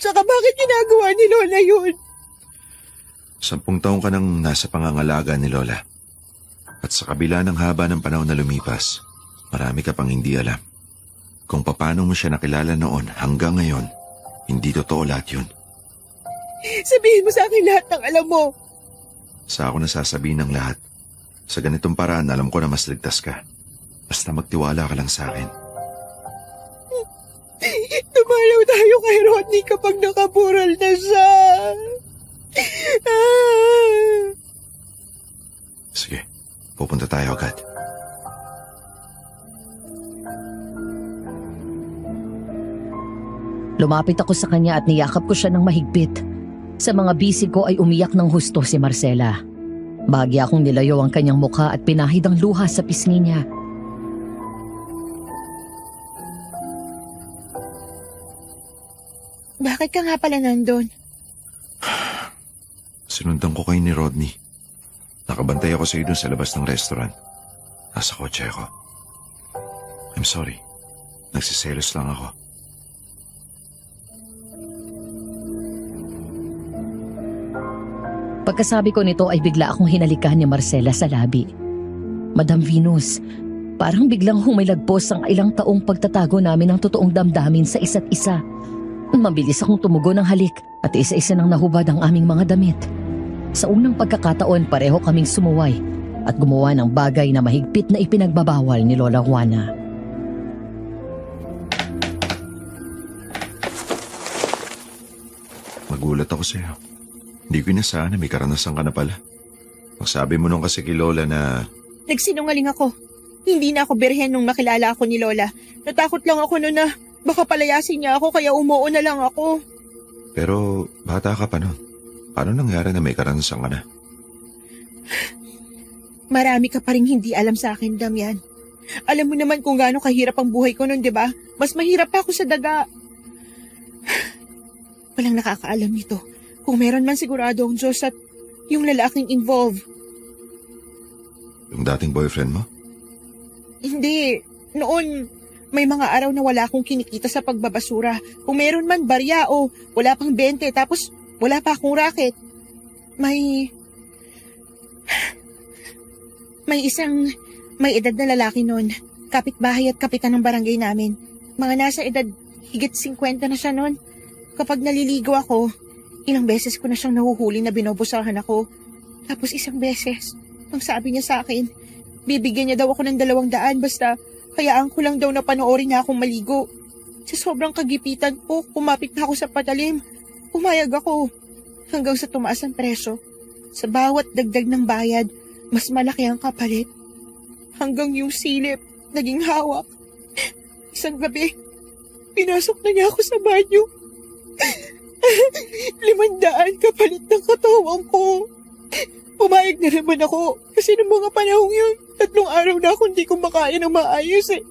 Tsaka bakit ginagawa ni Lola yun? 10 taong ka nang nasa pangangalaga ni Lola. At sa kabila ng haba ng panahon na lumipas, marami ka pang hindi alam. Kung paano mo siya nakilala noon hanggang ngayon, hindi totoo lahat yun. Sabihin mo sa akin lahat ng alam mo. Sa ako nasasabihin ng lahat. Sa ganitong paraan, alam ko na mas ligtas ka. Basta magtiwala ka lang sa akin. Tumalaw tayo kay Rodney kapag nakabural na siya. Sige, pupunta tayo agad. Lumapit ako sa kanya at niyakap ko siya ng mahigpit. Sa mga bisig ko ay umiyak ng husto si Marcela. Bahagya akong nilayo ang kanyang mukha at pinahid ang luha sa pisngi niya. Bakit ka nga pala nandun? Sinundan ko kayo ni Rodney. Nakabantay ako sa iyo dun sa labas ng restaurant. Nasa kotse ako. I'm sorry. Nagsiselos lang ako. Pagkasabi ko nito ay bigla akong hinalikan ni Marcela sa labi. Madam Venus, parang biglang humilagpos ang ilang taong pagtatago namin ng totoong damdamin sa isa't isa. Mabilis akong tumugon ng halik at isa-isa nang nahubad ang aming mga damit. Sa unang pagkakataon pareho kaming sumuway at gumawa ng bagay na mahigpit na ipinagbabawal ni Lola Juana. Magulat ako sa'yo. Hindi ko inasahan na may karanasan ka na pala. Magsabi mo nung kasi kay Lola na... Nagsinungaling ako. Hindi na ako birhen nung makilala ako ni Lola. Natakot lang ako noon na baka palayasin niya ako kaya umuo na lang ako. Pero bata ka pa nun. Paano nangyari na may karanasan ka na? Marami ka pa rin hindi alam sa akin, Damian. Alam mo naman kung gaano kahirap ang buhay ko noon, di ba? Mas mahirap pa ako sa daga. Walang nakakaalam nito. Kung meron man sigurado ang Diyos at yung lalaking involved. Yung dating boyfriend mo? Hindi. Noon, may mga araw na wala akong kinikita sa pagbabasura. Kung meron man barya o wala pang 20 tapos wala pa akong racket. May edad na lalaki noon. Kapitbahay at kapitan ng barangay namin. Mga nasa edad higit 50 na siya noon. Kapag naliligo ako, ilang beses ko na siyang nahuhuli na binobosahan ako. Tapos isang beses, nang sabi niya sa akin, bibigyan niya daw ako ng 200 basta hayaan ko lang daw na panoorin niya akong maligo. Sa sobrang kagipitan ko, kumapit na ako sa patalim. Pumayag ako. Hanggang sa tumaas ang presyo. Sa bawat dagdag ng bayad, mas malaki ang kapalit. Hanggang yung silip, naging hawak. Isang gabi, pinasok na niya ako sa banyo. 500 kapalit ng katawan ko. Pumayag na naman ako kasi noong mga panahong yun, 3 araw na akong hindi kumakain ng maayos eh.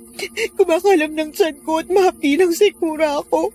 Kumakalam ng tiyan ko at mahapdi ng sikmura ako.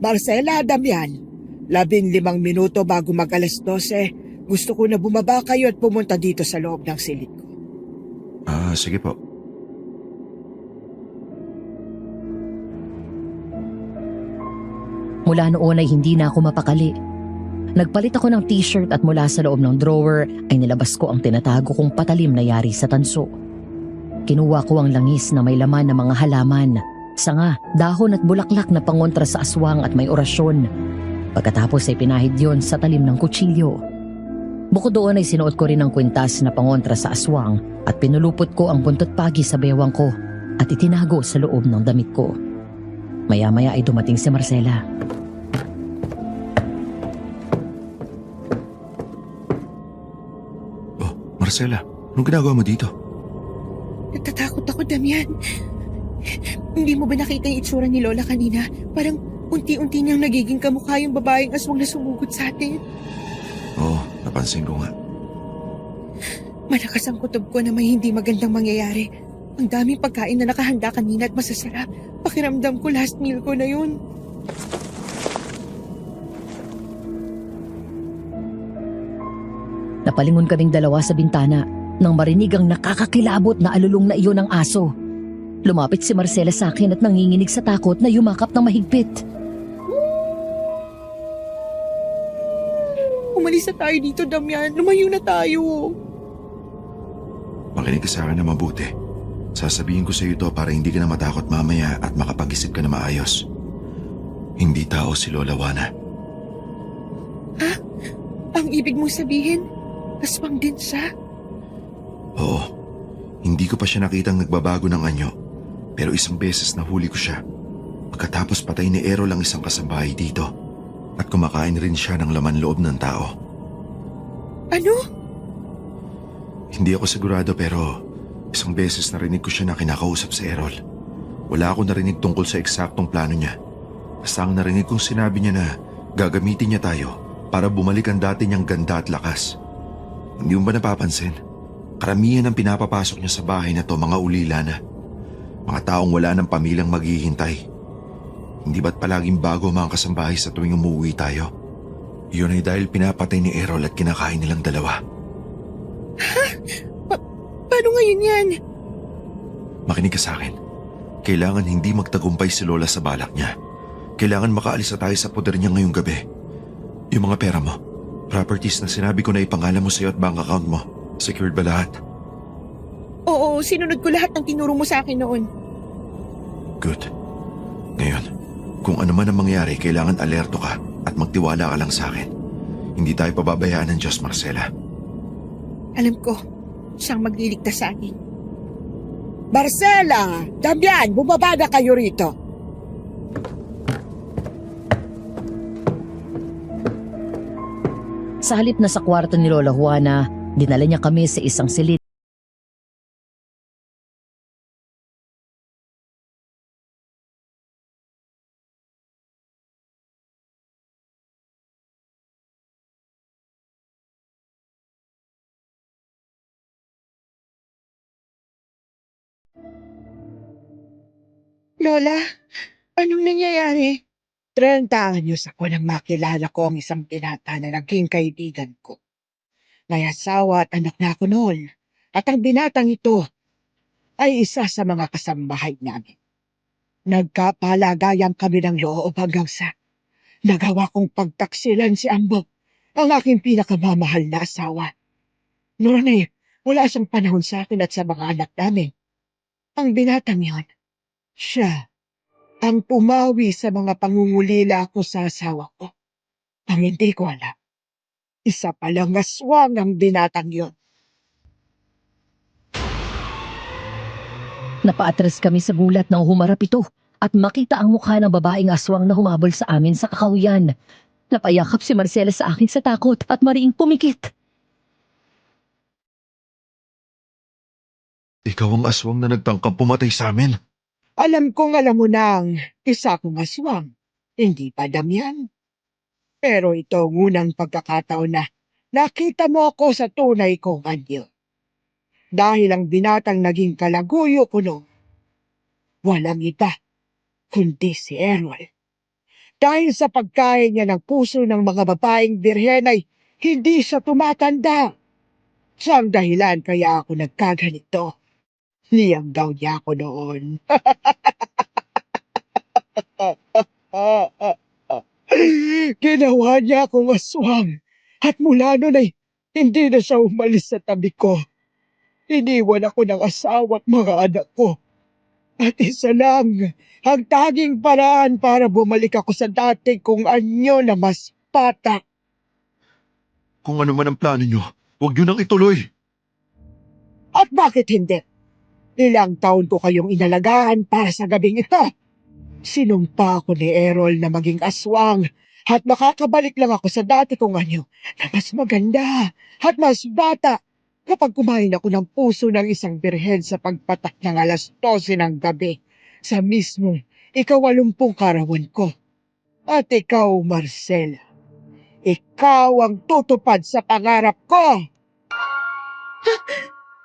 Marcela, Damian, 15 minuto bago mag-alas 12, gusto ko na bumaba kayo at pumunta dito sa loob ng silid ko. Sige po. Mula noon ay hindi na ako mapakali. Nagpalit ako ng t-shirt at mula sa loob ng drawer ay nilabas ko ang tinatago kong patalim na yari sa tanso. Kinuha ko ang langis na may laman ng mga halaman, sanga, dahon at bulaklak na pangontra sa aswang at may orasyon. Pagkatapos ay pinahid yon sa talim ng kutsilyo. Bukod doon ay sinuot ko rin ang kwintas na pangontra sa aswang at pinulupot ko ang buntot pagi sa bewang ko at itinago sa loob ng damit ko. Maya-maya ay dumating si Marcela. Oh, Marcela, anong ginagawa mo dito? Natatakot ako, Damian. Hindi mo ba nakita yung itsura ni Lola kanina? Parang unti-unti niyang nagiging kamukha yung babaeng aswang na sumugod sa atin. Oo, napansin ko nga. Malakas ang kutob ko na may hindi magandang mangyayari. Ang daming pagkain na nakahanda kanina at masasarap. Pakiramdam ko last meal ko na yun. Napalingon kaming dalawa sa bintana nang marinig ang nakakakilabot na alulong na iyon ng aso. Lumapit si Marcela sa akin at nanginginig sa takot na yumakap ng mahigpit. Umalis na tayo dito, Damian. Lumayo na tayo. Makinig ka sa akin na mabuti. Sasabihin ko sa iyo ito para hindi ka na matakot mamaya at makapag-isip ka na maayos. Hindi tao si Lola Juana. Ha? Ang ibig mong sabihin, aswang din siya? Oo, hindi ko pa siya nakitang nagbabago ng anyo. Pero isang beses nahuli ko siya. Pagkatapos patay ni Errol ang isang kasambahay dito. At kumakain rin siya ng laman loob ng tao. Ano? Hindi ako sigurado pero isang beses narinig ko siya na kinakausap si Errol. Wala akong narinig tungkol sa eksaktong plano niya. Basta ang narinig kong sinabi niya na gagamitin niya tayo para bumalik ang dati niyang ganda at lakas. Hindi mo ba napapansin? Karamihan ang pinapapasok niya sa bahay na to mga ulila na. Mga taong wala ng pamilyang maghihintay. Hindi ba't palaging bago ang mga kasambahay sa tuwing umuwi tayo? Yun ay dahil pinapatay ni Errol at kinakain nilang dalawa. Ha? Paano ngayon yan? Makinig ka sa akin. Kailangan hindi magtagumpay si Lola sa balak niya. Kailangan makaalis na tayo sa poder niya ngayong gabi. Yung mga pera mo, properties na sinabi ko na ipangalan mo sa'yo at bank account mo, secured ba lahat? Oo, sinunod ko lahat ng tinuro mo sa akin noon. Good. Ngayon, kung ano man ang mangyari, kailangan alerto ka at magtiwala ka lang sa akin. Hindi tayo pababayaan ng Diyos, Marcela. Alam ko, siyang magliligtas sa akin. Marcela, Damian, bumaba na kayo rito. Sa halip na sa kwarto ni Lola Juana, dinala niya kami sa isang silid. Lola, anong nangyayari? 30 anyos ako nang makilala ko ang isang binata na naging kaibigan ko. May asawa at anak na ako noon. At ang binatang ito ay isa sa mga kasambahay namin. Nagkapalagayan kami ng loob hanggang sa nagawa kong pagtaksilan si Ambog, ang aking pinakamamahal na asawa. Noon ay wala siyang panahon sa akin at sa mga anak namin. Ang binatang yon, siya ang pumawi sa mga pangungulila ko sa asawa ko. Ang hindi ko alam, isa palang aswang ang binatang yon. Napaatras kami sa gulat nang humarap ito at makita ang mukha ng babaeng aswang na humabol sa amin sa kakahuyan. Napayakap si Marcela sa akin sa takot at mariing pumikit. Ikaw ang aswang na nagtangkang pumatay sa amin. Alam kong alam mo nang isa kong aswang, hindi pa Damian. Pero ito ang unang pagkakataon na nakita mo ako sa tunay kong anyo. Dahil ang binatang naging kalaguyo ko noon, walang iba kundi si Errol. Dahil sa pagkain niya ng puso ng mga babaeng birhen ay hindi siya tumatanda. Siyang dahilan kaya ako nagkaganito. Niyang daw niya ako noon. Ginawa niya akong aswang. At mula noon ay hindi na siya umalis sa tabi ko. Iniwan ako ng asawa at mga anak ko. At isa lang, ang tanging paraan para bumalik ako sa dati kong anyo na mas bata. Kung ano man ang plano nyo, huwag nyo nang ituloy. At bakit hindi? Ilang taon ko kayong inalagaan para sa gabing ito. Sinumpa ako ni Errol na maging aswang at makakabalik lang ako sa dati kong anyo na mas maganda at mas bata kapag kumain ako ng puso ng isang birhen sa pagpatak ng alas 12 ng gabi sa mismong 80 karawan ko. At ikaw, Marcela, ikaw ang tutupad sa pangarap ko.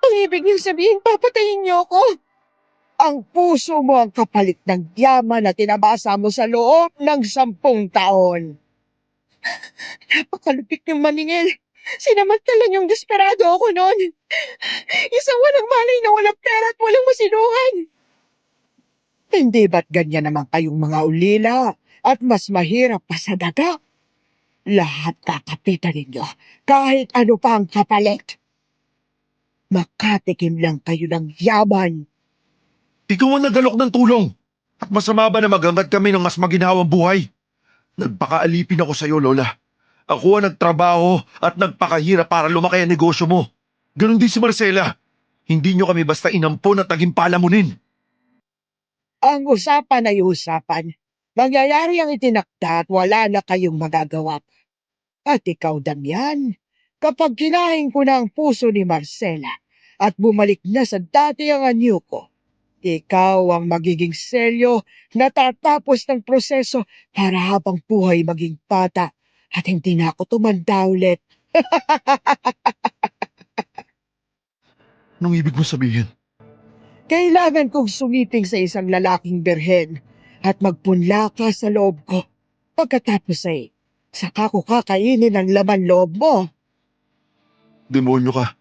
Ang ibig niyong sabihin, papatayin niyo ako? Ang puso mo ang kapalit ng yaman na tinabasa mo sa loob ng 10 taon. Napakalupit niyong maningil. Sinamantala niyong desperado ako noon. Isang walang malay na walang pera at walang masinungan. Hindi ba't ganyan naman kayong mga ulila at mas mahirap pa sa daga? Lahat kakapitan ninyo kahit ano pa ang kapalit. Makatikim lang kayo ng yaman. Ikaw ang nagalok ng tulong. At masama ba na maghangad kami ng mas maginhawang buhay? Nagpakaalipin ako sa iyo, Lola. Ako ang nagtrabaho at nagpakahirap para lumaki ang negosyo mo. Ganon din si Marcela. Hindi nyo kami basta inampon at naging palamunin. Ang usapan ay usapan. Mangyayari ang itinakda at wala na kayong magagawa. At ikaw, Damian, kapag kinain ko na ang puso ni Marcela at bumalik na sa dati ang anyo ko, ikaw ang magiging selyo na tatapos ng proseso para habang buhay maging bata at hindi na ako tumanda ulit. Anong ibig mo sabihin? Kailangan kong sumiting sa isang lalaking birhen at magpunla ka sa loob ko. Pagkatapos ay, saka ko kakainin ang laman loob mo. Demonyo ka.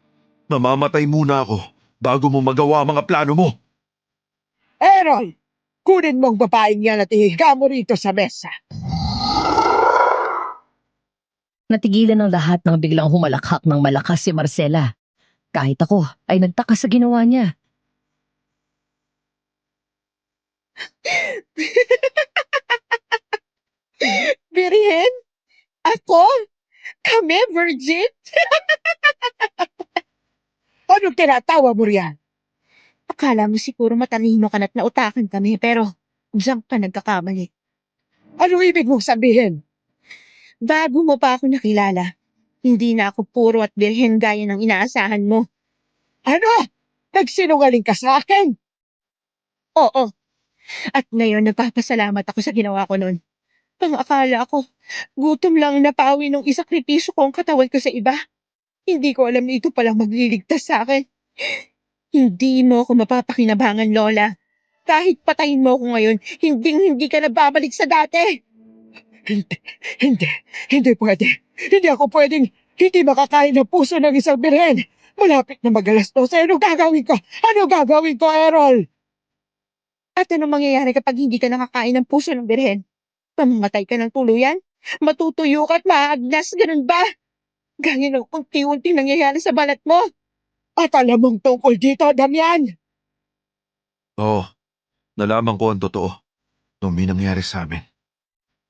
Mamamatay muna ako bago mo magawa ang mga plano mo. Errol, kunin mo ang babaeng yan at ihiga mo rito sa mesa. Natigilan ng lahat nang biglang humalakhak ng malakas si Marcela. Kahit ako ay nagtaka sa ginawa niya. Birhen? Ako? Kami, virgin? Anong tinatawa mo riyan? Akala mo siguro matalino ka na't nautakan kami, pero diyan ka nagkakamali. Anong ibig mong sabihin? Bago mo pa ako nakilala, hindi na ako puro at birhen gaya ng inaasahan mo. Ano? Nagsinungaling ka sa akin? Oo. At ngayon nagpapasalamat ako sa ginawa ko noon. Ang akala ko, gutom lang napawi nung isakripisyo ko ang katawan ko sa iba. Hindi ko alam na ito palang magliligtas sa akin. Hindi mo ako mapapakinabangan, Lola. Kahit patayin mo ako ngayon, hindi ka na babalik sa dati. Hindi pwede. Hindi ako pwedeng hindi makakain ng puso ng isang birhen. Malapit na mag-alas 12. Ano gagawin ko? Ano gagawin ko, Errol? At ano mangyayari kapag hindi ka nakakain ng puso ng birhen? Pamamatay ka ng tuluyan? Matutuyo ka at maagnas, ganun ba? Gaya ng unti-unting nangyayari sa balat mo. At alam mong tungkol dito, Damian. Oo, nalaman ko ang totoo nung may nangyari sa amin.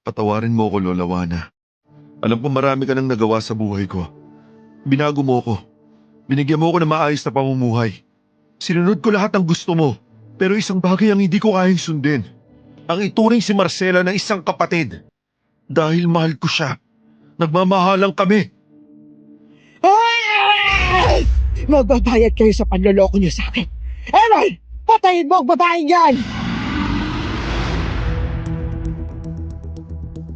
Patawarin mo ko, Lola Juana. Alam ko marami ka nang nagawa sa buhay ko. Binago mo ko. Binigyan mo ko ng maayos na pamumuhay. Sinunod ko lahat ng gusto mo. Pero isang bagay ang hindi ko kayang sundin. Ang ituring si Marcela ng isang kapatid. Dahil mahal ko siya. Nagmamahalang kami. Ay! Magbabayad kayo sa panloloko niyo sa akin. Errol! Patayin mo ang babaeng yan!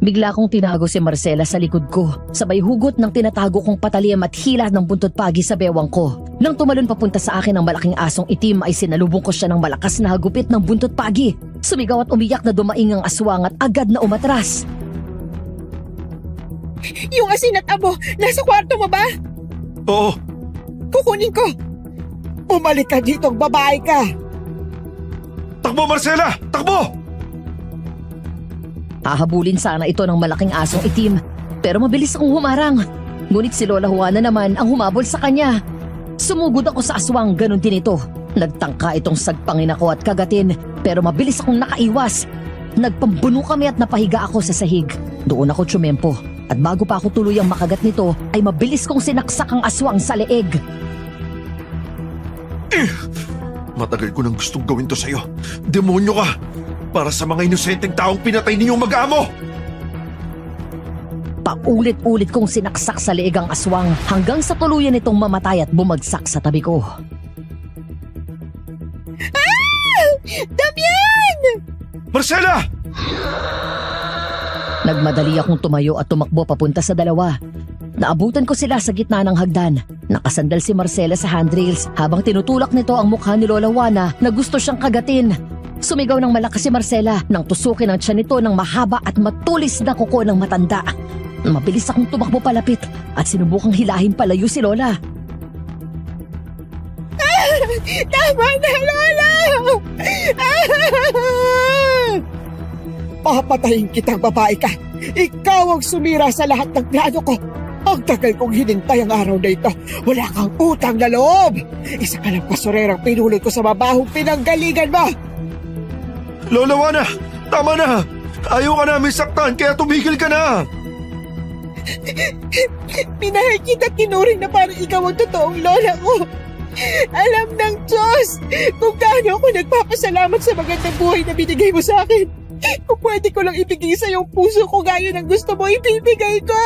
Bigla kong tinago si Marcela sa likod ko, sabay hugot ng tinatago kong patalim at hila ng buntot pagi sa bewang ko. Nang tumalon papunta sa akin ang malaking asong itim ay sinalubong ko siya ng malakas na hagupit ng buntot pagi. Sumigaw at umiyak na dumaing ang aswang at agad na umatras. Yung asin at abo, nasa kwarto mo ba? Oo, Kukunin ko. Umalik ka dito, babae ka. takbo Marcela! Takbo! Hahabulin sana ito ng malaking asong itim, pero mabilis akong humarang. Ngunit si Lola Juana naman ang humabol sa kanya. Sumugod ako sa aswang, ganun din ito. Nagtangka itong sagpangin ako at kagatin, pero mabilis akong nakaiwas. Nagpambuno kami at napahiga ako sa sahig. Doon ako tsumempo. At bago pa ako tuluyang makagat nito, ay mabilis kong sinaksak ang aswang sa leeg. Matagal ko nang gustong gawin to sa'yo. Demonyo ka! Para sa mga inosenteng taong pinatay ninyong mag-amo! Paulit-ulit kong sinaksak sa leeg ang aswang hanggang sa tuluyan itong mamatay at bumagsak sa tabi ko. Damian! Marcela! Nagmadali akong tumayo at tumakbo papunta sa dalawa. Naabutan ko sila sa gitna ng hagdan. Nakasandal si Marcela sa handrails habang tinutulak nito ang mukha ni Lola Juana na gusto siyang kagatin. Sumigaw ng malakas si Marcela nang tusukin ang tiyan nito ng mahaba at matulis na kuko ng matanda. Mabilis akong tumakbo palapit at sinubukang hilahin palayo si Lola. Tama na, Lola! Papatayin kitang babae ka. Ikaw ang sumira sa lahat ng plano ko. Ang tagal kong hinintay ang araw na ito. Wala kang utang na loob. Isa ka lang kasurerang pinulot ko sa mabahong pinanggalingan mo. Lola Juana! Tama na! Ayaw ka namin saktan kaya tumigil ka na! Pinahal kita tinuring na parang ikaw ang totoong lola ko. Alam ng Diyos kung gaano ako nagpapasalamat sa magandang buhay na binigay mo sa akin. Kung pwede ko lang ibigay sa iyong puso ko gaya ng gusto mo, ibibigay ko.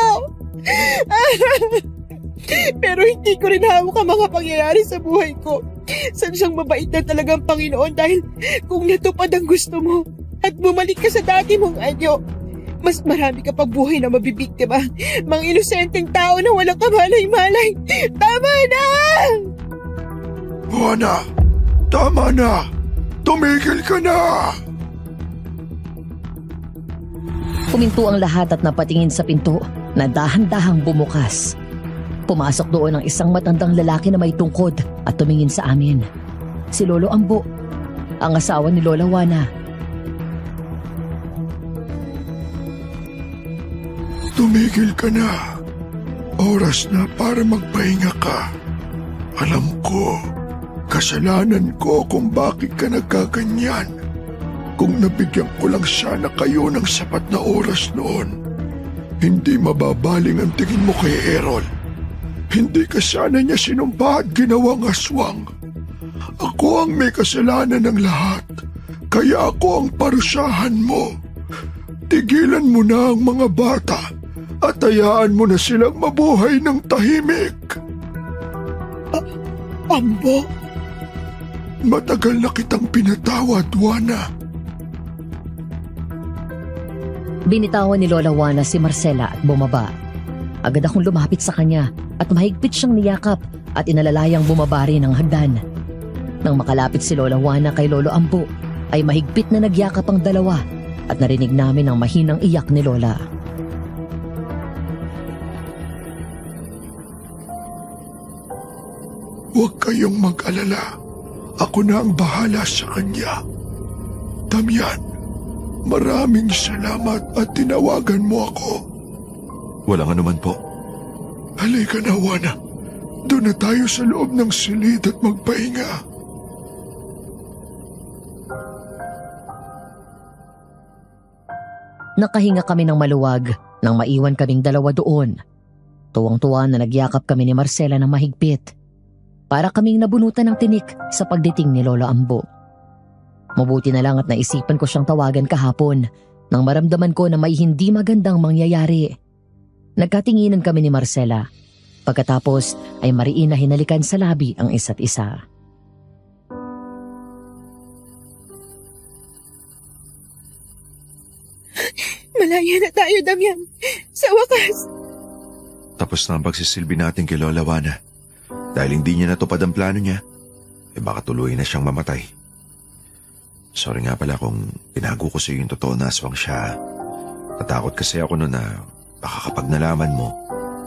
Pero hindi ko rin hawak ang mga pangyayari sa buhay ko. Sadyang mabait na talagang Panginoon dahil kung natupad ang gusto mo at bumalik ka sa dati mong anyo, mas marami ka pang buhay na mabibiktima. Mga inosenteng tao na walang kamalay-malay. Tama na! Juana! Tama na! Tumigil ka na! Puminto ang lahat at napatingin sa pinto na dahan-dahang bumukas. Pumasok doon ang isang matandang lalaki na may tungkod at tumingin sa amin. Si Lolo Ambo, ang asawa ni Lola Juana. Tumigil ka na. Oras na para magpahinga ka. Alam ko, kasalanan ko kung bakit ka nagkaganyan. Kung nabigyan ko lang sana kayo ng sapat na oras noon, hindi mababaling ang tingin mo kay Errol. Hindi ka sana niya sinumpa at ginawang aswang. Ako ang may kasalanan ng lahat, kaya ako ang parusahan mo. Tigilan mo na ang mga bata at hayaan mo na silang mabuhay ng tahimik. Ambo? Matagal na kitang pinatawad, Juana. Binitawan ni Lola Juana si Marcela at bumaba. Agad akong lumapit sa kanya at mahigpit siyang niyakap at inalalayang bumaba rin ng hagdan. Nang makalapit si Lola Juana kay Lolo Ambo, ay mahigpit na nagyakap ang dalawa at narinig namin ang mahinang iyak ni Lola. Huwag kayong mag-alala. Ako na ang bahala sa kanya. Damian, maraming salamat at tinawagan mo ako. Walang anuman po. Halika na, Juana. Doon na tayo sa loob ng silid at magpahinga. Nakahinga kami ng maluwag nang maiwan kaming dalawa doon. Tuwang-tuwa na nagyakap kami ni Marcela ng mahigpit. Para kaming nabunutan ng tinik sa pagdating ni Lola Ambo. Mabuti na lang at naisipan ko siyang tawagan kahapon nang maramdaman ko na may hindi magandang mangyayari. Nagkatinginan kami ni Marcela. Pagkatapos ay mariin na hinalikan sa labi ang isa't isa. Malaya na tayo, Damian. Sa wakas. Tapos na ang pagsisilbi natin kay Lola Juana. Dahil hindi niya natupad ang plano niya, baka tuloy na siyang mamatay. Sorry nga pala kung tinago ko sa iyo yung totoo na aswang siya. Natakot kasi ako noon na Baka kapag nalaman mo,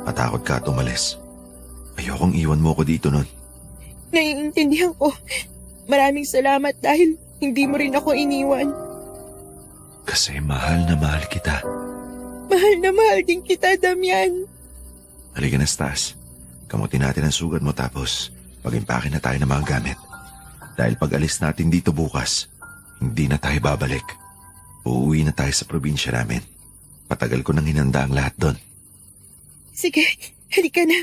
matakot ka at umalis. Ayokong iwan mo ko dito nun. Naiintindihan ko. Maraming salamat dahil hindi mo rin ako iniwan. Kasi mahal na mahal kita. Mahal na mahal din kita, Damian. Halika na, Stas. Kamutin natin ang sugat mo tapos mag-impake na tayo ng mga gamit. Dahil pag alis natin dito bukas, hindi na tayo babalik. Uuwi na tayo sa probinsya namin. Patagal ko nang hinanda ang lahat doon. Sige, halika na.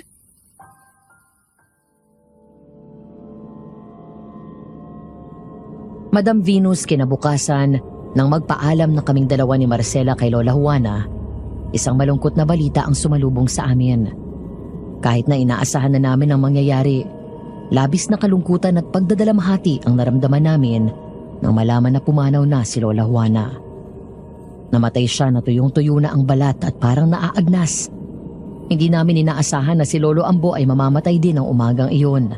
Madam Venus, kinabukasan, nang magpaalam na kaming dalawa ni Marcela kay Lola Juana, isang malungkot na balita ang sumalubong sa amin. Kahit na inaasahan na namin ang mangyayari, labis na kalungkutan at pagdadalamhati ang naramdaman namin nang malaman na pumanaw na si Lola Juana. Namatay siya na tuyong-tuyo na ang balat at parang naaagnas. Hindi namin inaasahan na si Lolo Ambo ay mamamatay din ang umagang iyon.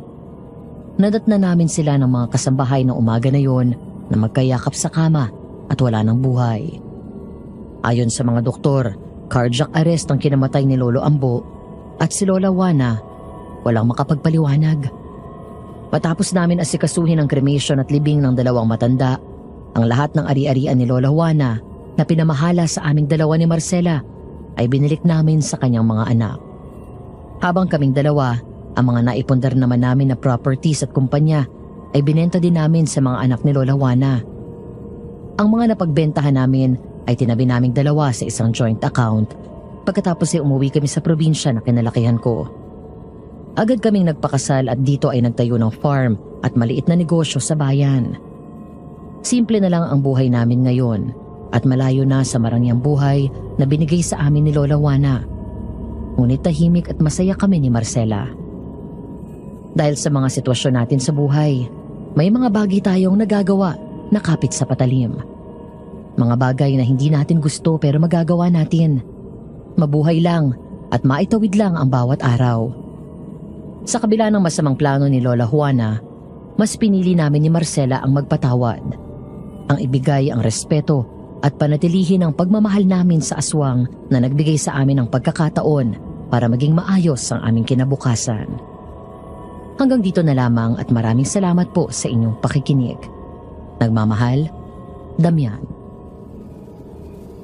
Nadatna namin sila ng mga kasambahay ng umaga na yon na magkayakap sa kama at wala ng buhay. Ayon sa mga doktor, cardiac arrest ang kinamatay ni Lolo Ambo at si Lola Juana walang makapagpaliwanag. Matapos namin asikasuhin ang cremation at libing ng dalawang matanda, ang lahat ng ari-arian ni Lola Juana na pinamahala sa aming dalawa ni Marcela ay binilik namin sa kanyang mga anak. Habang kaming dalawa, ang mga naipundar naman namin na properties at kumpanya ay binenta din namin sa mga anak ni Lola Juana. Ang mga napagbentahan namin ay tinabi naming dalawa sa isang joint account pagkatapos ay umuwi kami sa probinsya na kinalakihan ko. Agad kaming nagpakasal at dito ay nagtayo ng farm at maliit na negosyo sa bayan. Simple na lang ang buhay namin ngayon at malayo na sa marangyang buhay na binigay sa amin ni Lola Juana. Ngunit tahimik at masaya kami ni Marcela. Dahil sa mga sitwasyon natin sa buhay, may mga bagay tayong nagagawa na kapit sa patalim. Mga bagay na hindi natin gusto pero magagawa natin. Mabuhay lang at maitawid lang ang bawat araw. Sa kabila ng masamang plano ni Lola Juana, mas pinili namin ni Marcela ang magpatawad. Ang ibigay ang respeto at panatilihin ang pagmamahal namin sa aswang na nagbigay sa amin ng pagkakataon para maging maayos ang aming kinabukasan. Hanggang dito na lamang at maraming salamat po sa inyong pakikinig. Nagmamahal, Damian.